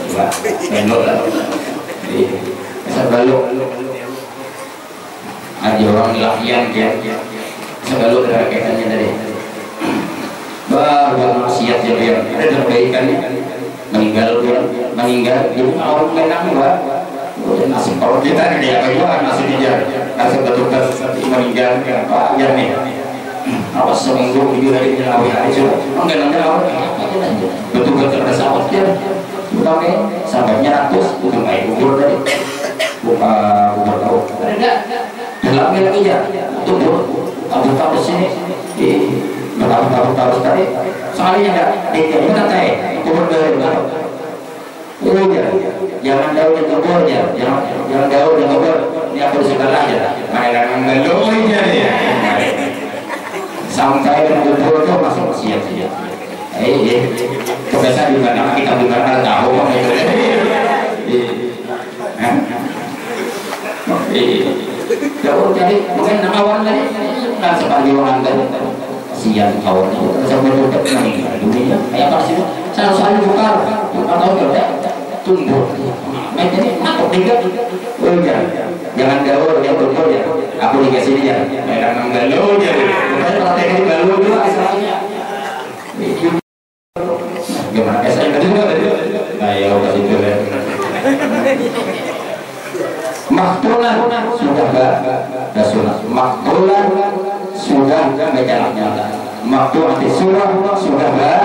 belok lah. Bisa belok. Ada orang latihan dia. Bisa belok dari kaitannya dari. Baru maksiat dia ada perbaikannya. Meninggal jadi orang menang gua. Nasib kalau kita ini apa juga nasib dia. Nasib betul-betul meninggal apa ya nih. Awas seminggu video dari nyelawi hari itu enggak nanti awal betul-betul ada sahabat dia oke sahabatnya ratus bukan baik kubur tadi buka kubur tahu ada dalamnya lagi ya tunggu abu sini abu tadi soalnya enggak dia mana teh kubur dari mana jangan jauh dari kubur ya jangan jauh dari kubur ini aku sebelah aja main ngeluhnya dia sampai kubur itu masuk maksiat saja. Biasa di mana kita di mana tahu kok itu. Jauh jadi mungkin nama orang tadi kan sebagai orang tadi siang awalnya sampai tutup meninggal dunia kayak apa sih? Selalu buka atau tidak tumbuh. Jadi aku tidak jangan gaul yang betul ya. Aku dikasih dia jangan gaul ya. Kalau teknik gaul itu asalnya gimana saya kedua ayo kasih dulu maktulan sudah enggak sunat maktulan sudah berjalan maktul anti surah sudah enggak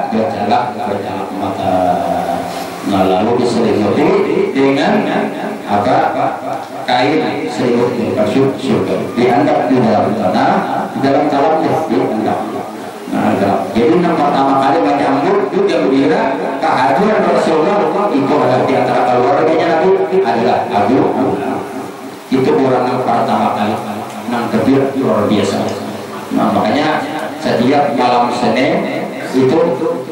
berjalan mata. Nah lalu diselimuti dengan apa kain selimut kasut diangkat di dalam tanah di dalam talamnya diangkat. Nah jadi yang pertama kali menyambut juga gembira kehadiran Rasulullah itu ada di antara keluarganya Nabi adalah Abu itu orang yang pertama kali nang kebir luar biasa. Nah makanya setiap malam Senin itu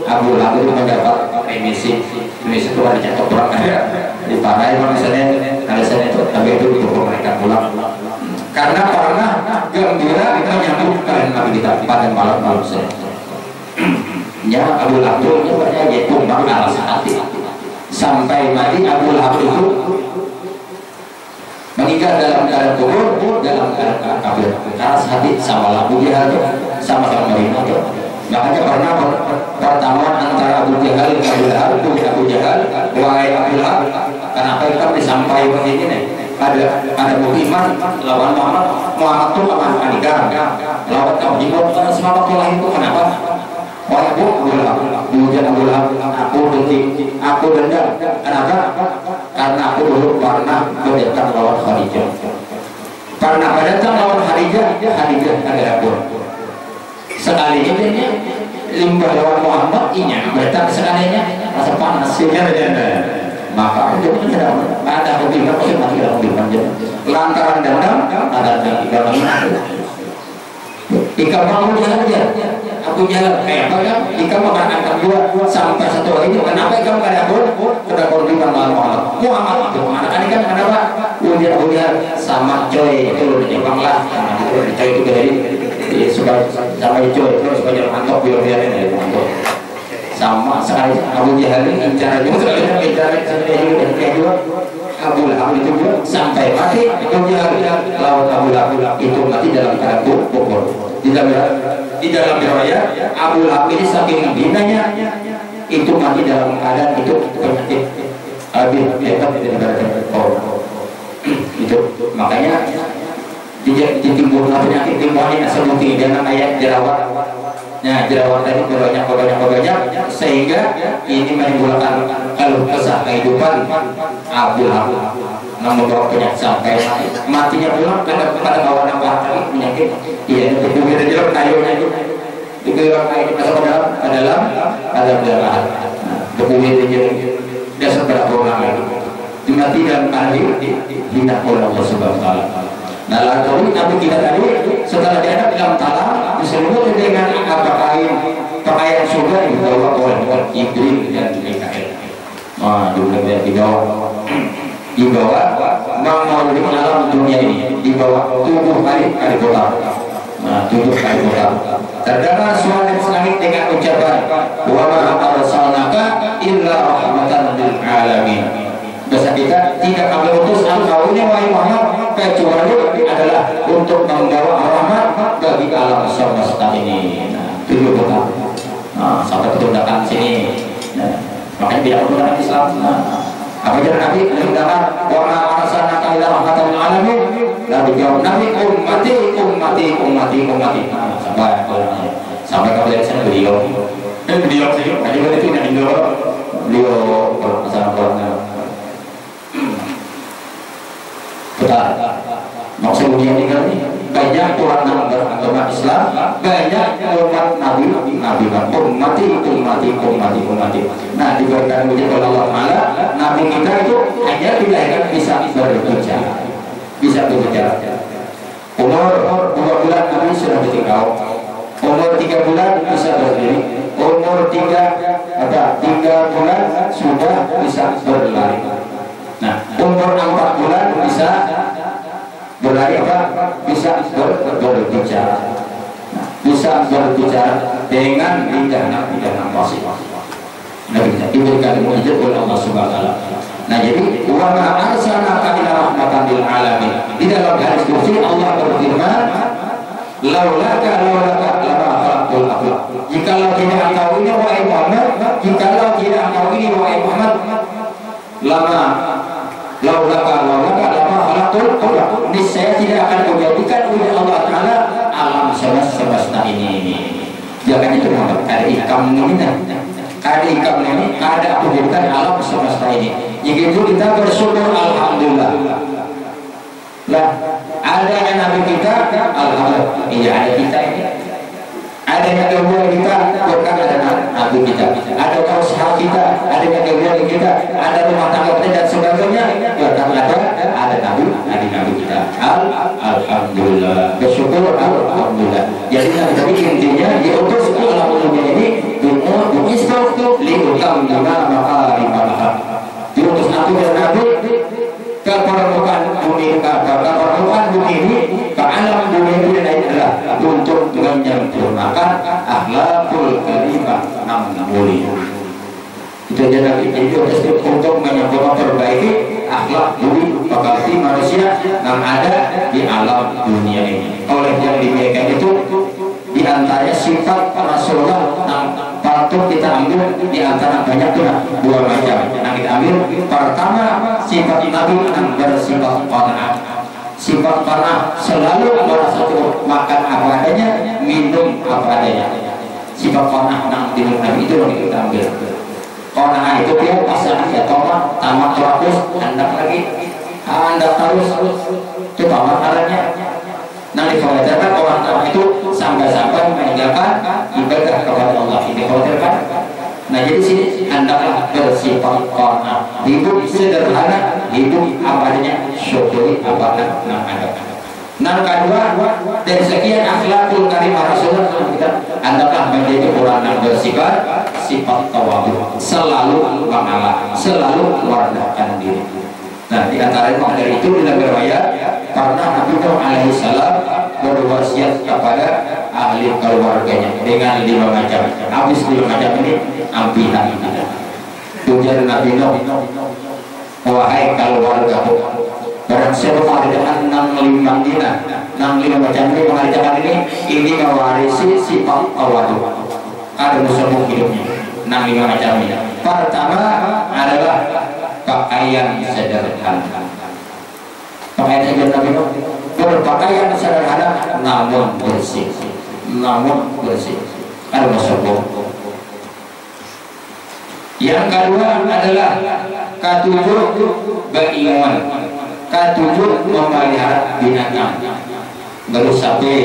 Abu Lahab mendapat remisi itu ada jatuh pulang di parai misalnya ada Senin itu tapi itu mereka pulang karena pernah gembira menyambut kalian Nabi kita pada malam Senin. Ya Abu Lahab itu berarti tumbang alas hati sampai mati Abu Lahab itu meninggal dalam keadaan kubur dalam keadaan kafir alas hati sama Abu Jahal sama-sama mereka itu. Makanya pernah pertemuan antara Abu Jahal dan Abu Jahal wahai Abu Lahab kenapa kita disampaikan begini nih ada Muhammad lawan Muhammad itu apa nikah lawan kamu jemput karena semua waktu lahir itu kenapa wahai Abu Lahab kemudian Abu Lahab aku benci aku dendam kenapa karena aku dulu pernah berdatang lawan Khadijah pernah berdatang lawan Khadijah ada aku sekalinya dia limbah lawan Muhammad inya berdatang sekalinya rasa panas sehingga maka itu tidak ada hobi pasti mati dalam hobi panjang lantaran dendam ada dalam ikan Abu Jahal Abu Jahal kayak apa kan ikan makan angkat dua sampai satu hari itu kenapa ikan pada Abu sudah korban lawan Muhammad itu anak kan kenapa ujian Abu Jahal sama coy itu udah Jepang lah coy itu dari supaya sama coy terus supaya mantap biar-biarin ya sama sekali Abu Jahal ini caranya kedua Abu Lahab itu juga sampai mati Abu Jahal lawan Abu Lahab itu mati dalam keadaan kubur di dalam riwayat Abu Lahab ini saking binanya itu mati dalam keadaan itu penyakit habis hebat itu makanya ditimbul penyakit timbulnya sebutin dengan ayat jerawat. Nah jerawat tadi banyak sehingga ini menimbulkan keluh kesah kehidupan Abu Lahab membawa penyakit sampai matinya pula pada bawah nampak penyakit iya itu kita jelas kayunya itu dikira kayu masuk ke dalam darah berbuih dia seberapa orang dimati dalam kali hina oleh Allah Subhanahu Wa Taala. Nah lalu Nabi kita tadi setelah diadap dalam talam disebut dengan pakaian surga yang dibawa oleh Jibril dan Mikail. Nah dulu dia dibawa melalui alam dunia ini dibawa 7 kali putar. Nah 7 kali putar. Terdengar suara langit dengan ucapan wa ma arsalnaka illa rahmatan lil alam semesta ini. Nah, itu juga sampai ketundakan sini. Nah, makanya tidak menggunakan Islam. Nah, apa aja Nabi menggunakan wa ma arsalnaka illa rahmatan lil alamin. Lalu jawab Nabi ummati. Sampai kepada sana beliau saja. Ada beliau itu yang beliau masalah betul. Maksud dunia tinggal ini banyak orang yang beragama Islam, banyak umat Nabi. Ummati. Nah, diberikan ujian oleh Allah Taala, Nabi kita itu hanya dilahirkan bisa berbicara. Umur 2 bulan Nabi sudah ditinggal. Umur 3 bulan bisa berdiri. Umur 3 bulan sudah bisa berlari. Nah, umur 4 bulan bisa berlari bisa berbicara. Nah, bisa berbicara dengan lidah fasih. Nah, kita diberikan mukjizat oleh Allah Subhanahu wa taala. Nah, jadi wa ma arsalnaka illa rahmatan lil alamin. Di dalam hadis qudsi Allah berfirman, laulaka lama khalaqtul aflaq. Jikalau tidak engkau ini wahai Muhammad, laulaka lama khalaqtul aflaq. Niscaya tidak akan kujadikan oleh Allah Taala alam semesta ini. Jangan itu Muhammad, ada ikam ini, ada aku jadikan alam semesta ini. Jadi kita bersyukur alhamdulillah. Lah, adanya Nabi kita, alhamdulillah. Iya, ada kita ini. Adanya keluarga kita, berkat ada Nabi kita. Ada usaha kita, adanya keluarga kita, ada rumah tangga kita dan sebagainya, berkat ada Nabi kita. Alhamdulillah. Bersyukur alhamdulillah. Jadi Nabi intinya diutus ke alam dunia ini untuk liukam dengan makarimah. Diutus Nabi dan Nabi ke permukaan bumi ini, ke alam dunia ini adalah untuk menyempurnakan akhlakul karimah mulia. Itu aja Nabi. Jadi untuk menyempurnakan perbaiki akhlak budi pekerti manusia yang ada di alam dunia ini. Oleh yang demikian itu diantaranya sifat Rasulullah yang patut kita ambil di antara banyak dua macam yang kita ambil. Pertama, sifat Nabi yang bersifat qanaah. Sifat qanaah selalu merasa cukup, makan apa adanya, minum apa adanya. Sifat qanaah yang di Nabi itu yang kita ambil. Qanaah itu dia pasangan ya tamat terus hendak terus itu tamat arahnya. Nah, dikhawatirkan orang itu sampai meninggalkan ibadah kepada Allah. Ini dikhawatirkan. Nah, jadi sini hendaklah bersifat qanaah, hidup sederhana, hidup apa adanya, syukuri apa yang ada. Nah, kedua, dari sekian akhlakul karimah Rasulullah kita hendaklah menjadi orang yang bersifat tawadhu, selalu mengalah, selalu merendahkan diri. Nah, di antara dari itu dalam riwayat karena Nabi Nuh alaihi salam berwasiat kepada ahli keluarganya dengan 5 macam. Habis 5 macam ini ambihan. Ujar Nabi Nuh, wahai keluargaku, barang siapa mengerjakan 65 macam ini, mengerjakan ini mewarisi sifat tawadhu. Ada musuh hidupnya 65 macam ini. Pertama adalah pakaian sederhana. Pakaian sederhana, berpakaian sederhana namun bersih. Ada masalah. Yang kedua adalah ketujuh beriman, ketujuh memelihara binatang. Baru sapi,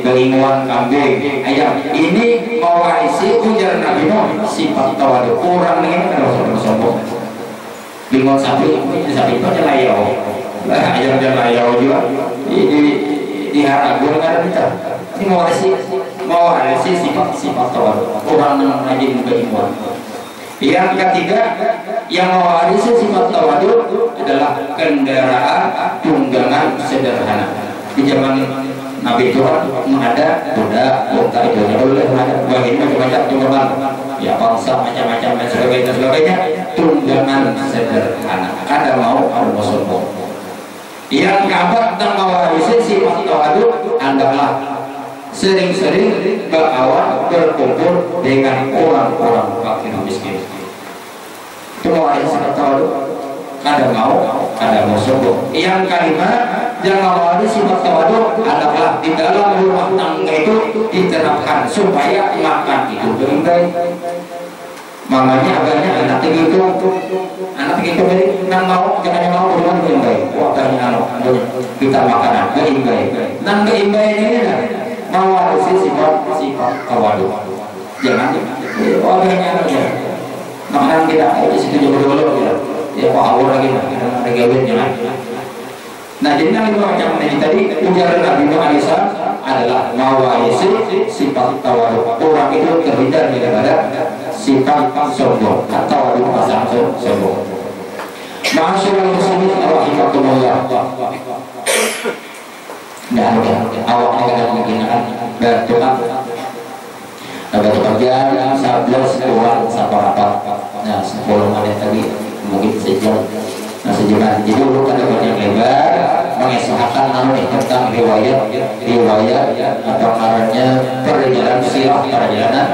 beriman, kambing, ayam. Ini mewarisi ujar Nabi Nuh sifat tawadhu. Orang ini kan sombong. Bingung sapi itu layau, ayam layau juga. Ini diharapkan dengan kita. Ini mewarisi sifat tawadhu. Orang yang rajin beriman. Yang ketiga, yang mewarisi sifat tawadhu adalah kendaraan tunggangan sederhana. Di zaman Nabi itu ada kuda, unta itu boleh ada bagian macam-macam tunggangan, ya bangsa macam-macam dan sebagainya, tunggangan sederhana. Ada mau sombong. Yang keempat, tentang mewarisi sifat tawadhu adalah sering-sering berkawan berkumpul dengan orang-orang fakir miskin. Itu mau ada sifat tawadhu, kadang mau sombong. Yang kelima, jangan mau sifat tawadhu adalah di dalam rumah tangga itu diterapkan supaya makan itu baik. Mamanya agaknya anak tinggi itu nang mau jangan mau berumah dengan baik. Waktunya kita makanan baik. Nang baik ini mau harus sifat tawadhu. Jangan agaknya aja. Makanan kita di situ dulu ya kok awal lagi ada gawin jangan. Nah jadi yang macam ini tadi ujaran Nabi Muhammad adalah mawarisi sifat tawadhu. Orang itu terhindar daripada sifat sombong atau ada pasang sombong. Ma'asyiral muslimin rahimakumullah. Dan awaknya kada mungkin berdoa. Ada pekerjaan 11 kurang sabar. Nah 10 menit tadi mungkin sejam. Nah sejam. Jadi dulu kada banyak lebar mengesahkan tentang riwayat atau caranya perjalanan sirah perjalanan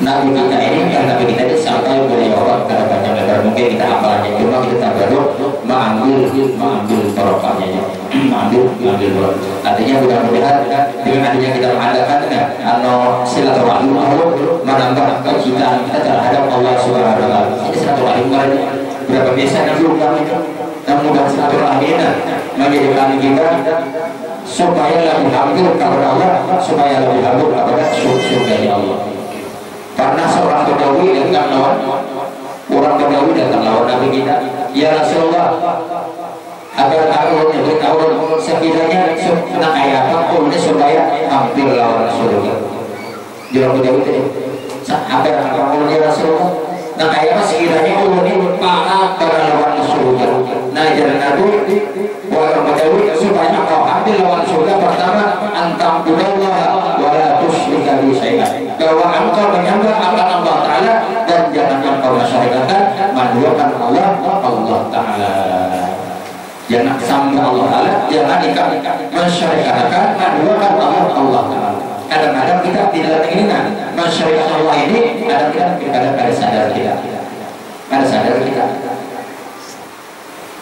Nabi kita ini sampai beliau kada banyak lebar mungkin kita hafalannya, cuma kita baru mengambil barokahnya, mengambil artinya mudah-mudahan dengan adanya kita mengadakan silaturahim menambah kecintaan kita terhadap Allah Subhanahu wa taala. Ini silaturahim berapa biasanya belum kami mudah silaturahim menjadikan kita supaya lebih hampir kepada Allah, supaya lebih hampir kepada surga Allah. Karena seorang Badawi datang lawan Nabi kita, ya Rasulullah, agar aku tahu sekiranya nak kaya apa pun supaya hampir lawan Rasulullah. Dia Badawi tadi, agar aku ya Rasulullah, nak kaya apa sekiranya ini para lawan Rasulullah. Nah jalan Nabi, wahai Badawi, supaya kau hampir lawan surga pertama antang budallah wala tusyrika bihi syai'an. Bahwa engkau menyembah akan Allah Ta'ala dan jangan engkau masyarakat menduakan Allah Ta'ala. Jangan sambah Allah Ta'ala, jangan masyarakat menduakan Allah Ta'ala. Kadang-kadang kita tidak ingin masyarakat Allah ini, kadang-kadang ada sadar kita.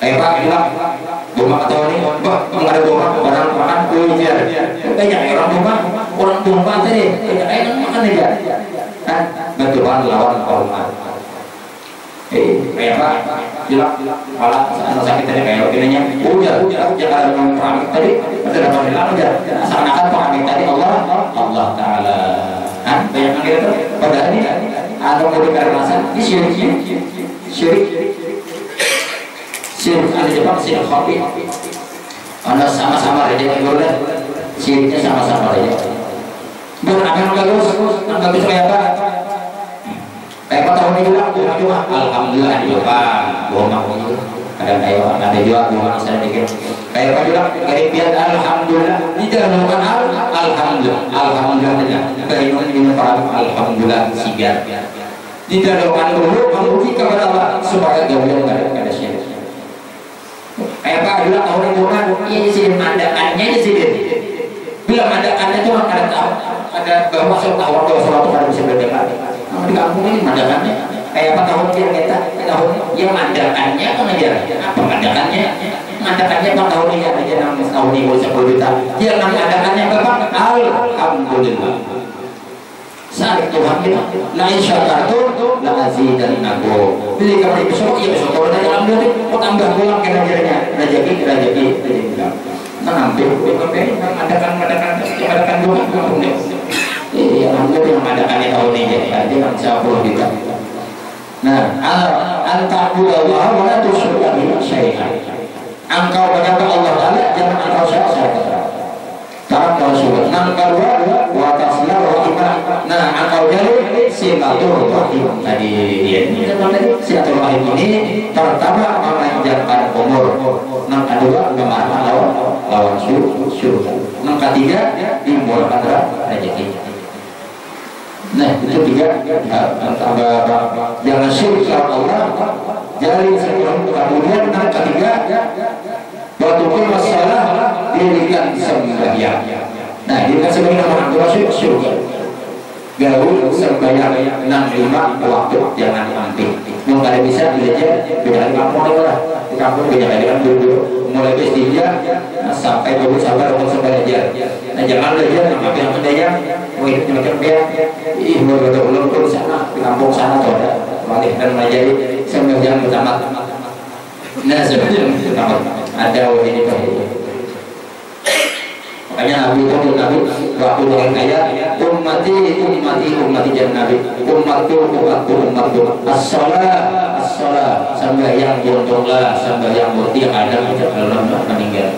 Pak bilang, rumah atau ini, nggak ada rumah, barang makan, ujar. Banyak orang rumah tadi, banyak makan aja. Kan, bantuan lawan rumah. Kayak Pak bilang, malah sakit tadi kayak begininya, ujar, jangan perang tadi, ada dapat bilang ujar. Seakan-akan perang tadi Allah Ta'ala. Kan, banyak yang gitu. Padahal ini, ada mau dikarnasan, ini syirik. Syirik ada Jepang, syirik kopi. Anda sama-sama aja yang boleh. Syiriknya sama-sama aja. Berangkat bagus kayak apa? Kayak apa tahun ini juga? Alhamdulillah juga. Ada juga misalnya dikit. Kayak apa juga? Kayak biar alhamdulillah. Tidak melakukan alhamdulillah saja. Bagaimana dengan para alhamdulillah sigar. Tidak melakukan dulu memuji kepada Allah supaya jauh dari syirik. Kayak apa bilang tahun hitungan iya disini mandakannya disini bilang mandakannya itu ada bahwa tahun itu pada bisa berdebat di kampung ini mandakannya kayak apa tahun kita tahun ya mandakannya apa mandakannya Pak tahun ini aja tahun ini 10 juta ya mandakannya Bapak alhamdulillah saat Tuhan kita la insyakartum la azidannakum. Bila kamu besok ya besok kalau dari alhamdulillah kok tambah pulang kena jadinya rezeki menampil mengadakan doa iya alhamdulillah mengadakannya tahun ini jadi insya Allah kita. Nah anta'budallaha wa la tusyriku bihi syai'an. Engkau menyembah Allah Ta'ala jangan engkau syirik. Tarakal syukur. Nah kedua wataslah rahimah. Nah engkau jalur silaturahim tadi ini silaturahim ini pertama memanjangkan umur. Nah kedua memanah lawan syurga. Nah ketiga dimurahkan rezeki. Nah itu tiga jangan syirik kepada Allah jalin silaturahim. Kemudian yang ketiga Waktu masalah dirikan sembahyang. Nah, dirikan sembahyang orang masuk surga. Gaul sembahyang 65 waktu jangan hampir. Mau kada bisa belajar beda kampung lah. Di kampung beda kan dulu mulai bestinya sampai dulu sampai orang belajar. Nah, jangan belajar apa yang berdaya. Mau hidup macam dia. Ih, mau belum ke sana di kampung sana tuh ada. Balik dan melajari sembahyang pertama. Nah, sembahyang pertama ada ini Pak. Makanya Nabi itu Nabi waktu dengan ayat ummati jangan Nabi umatku as-salat sembahyang buntunglah sembahyang murti ada dalam meninggal.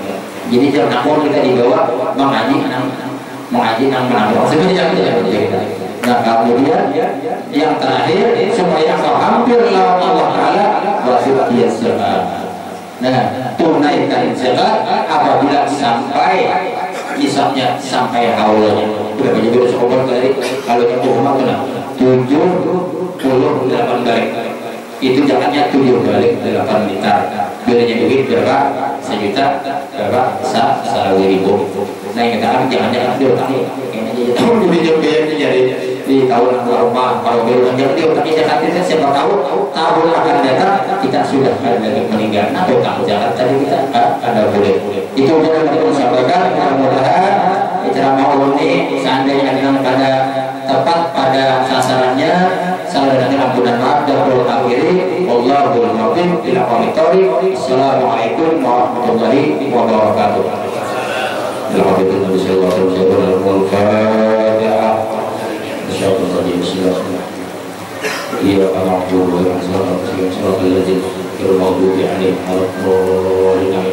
Jadi jangan aku kita dibawa mengaji nang menabrak sebenarnya kita. Nah, kemudian yang terakhir supaya kau hampir lawan Allah Taala wajib dia zakat. Nah, tunaikan zakat apabila sampai misalnya sampai haulnya berapa jadi sekolah dari kalau yang rumah kena 78 balik itu zakatnya 7 balik 8 liter bedanya duit berapa 1 juta berapa 1.000. Nah, yang kita jangan diutangi kayaknya tahun duit jadi di tahun rumah kalau jangan diutangi zakat itu siapa tahu tahun akan datang kita sudah lagi meninggal atau kamu zakat tadi kita ada boleh itu jangan disampaikan. Mudah-mudahan ceramah ini seandainya dengan pada tepat pada sasarannya salah dan ampunan maaf dan berdoa akhiri Allahul muwaffiq ila aqwamit thoriq. Assalamualaikum warahmatullahi wabarakatuh. Alhamdulillah sallallahu alaihi wasallam. Iya kalau aku salah belajar kalau mau dulu ini harus ini.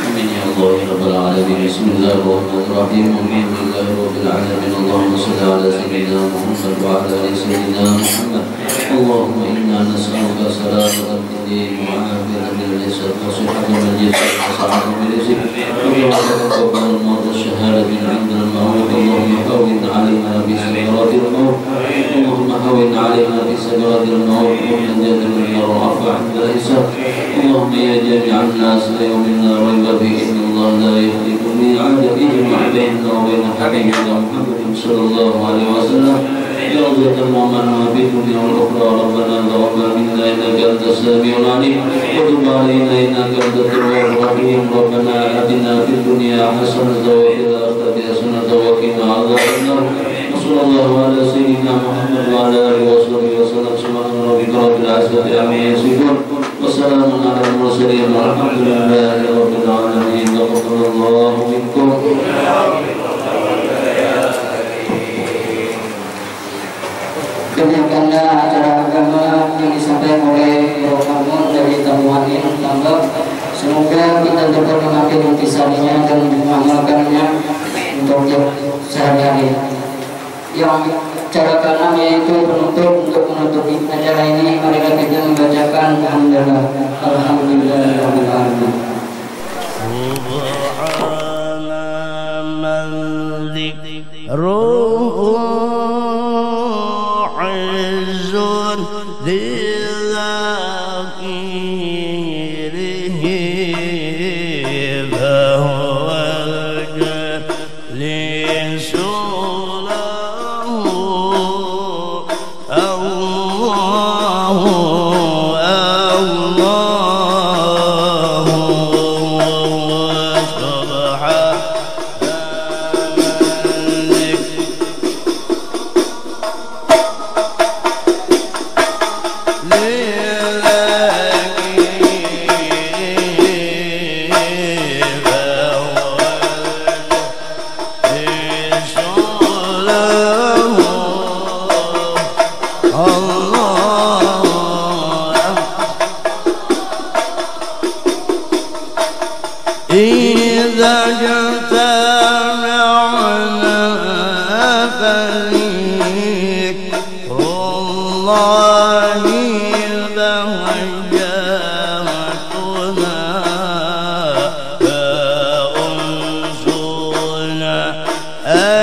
Amin ya Allah ya Rabbal Alamin. Bismillahirrahmanirrahim. Alhamdulillahirabbil alamin. Allahumma shalli ala sayyidina Muhammad wa ala ali sayyidina Muhammad. Allahumma inna nas'aluka salamatan fid din wa afiyatan fil jasad wa sihhatan fil jasad wa sa'atan fil rizq. Allahumma taqabbal al-maut wa shahadatan 'inda al-maut. Allahumma hawwin 'alaina bi sakaratil maut. Allahumma hawwin 'alaina bi sakaratil maut wa najatan min ar-rafa 'inda al-hisab. Allahumma ya jami'an nas yawmin la rayba fihi inna Allah la yukhlifu al-mi'ad. Ijma' bainana wa bain habibina Muhammadin sallallahu alaihi wasallam. Ya Allah tamamana bi dunya wal ukhra. Rabbana taqabbal minna innaka antas samiul alim wa tub alaina innaka antat tawwabur rahim. Rabbana atina fid dunya hasanatan wa fil akhirati hasanatan wa qina adzabannar. Sallallahu ala sayyidina Muhammad wa ala alihi wa sallam. Subhana rabbika rabbil izzati amma yasifun wa salamun ala al-mursalin walhamdulillahi rabbil alamin. Taqabbalallahu minkum. Demikianlah acara agama yang disampaikan oleh Rokamun dari Tamuanin Tambak. Semoga kita dapat mengambil intisarinya dan mengamalkannya untuk sehari-hari. Yang cara kanan yaitu penutup untuk menutup acara ini, marilah kita membacakan Alhamdulillah. Alhamdulillahirabbil alamin. Subhana man dzikruhu izzun dzakirihi bahwa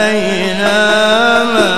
أينما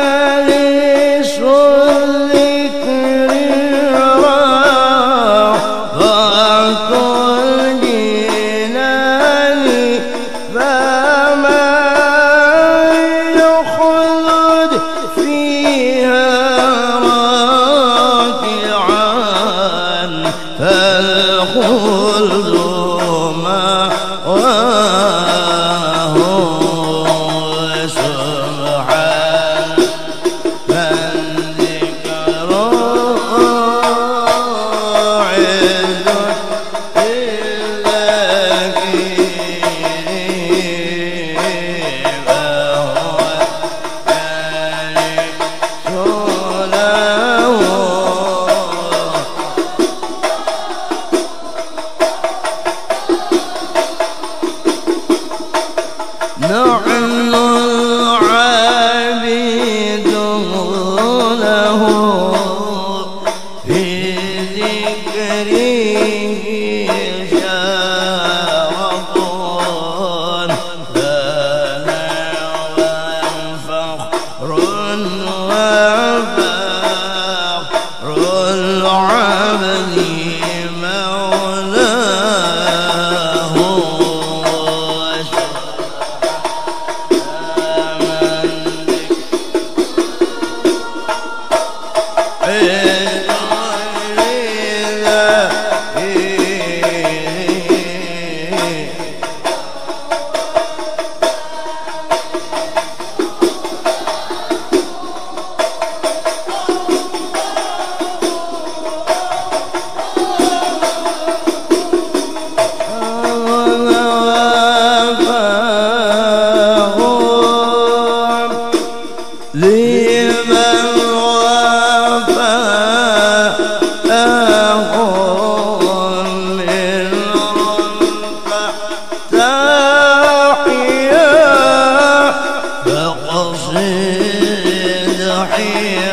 مجالس الذكر رافعة الجنان فما يخلد فيها راكعا فالخلد مأواه سبحان من ذكره عز للذاكرين فهو نحن العابد له في ذكره شرف لنا وفخر وفخر العبد مولاه لمن وفاهم من ربه تحيا فقصد حماهم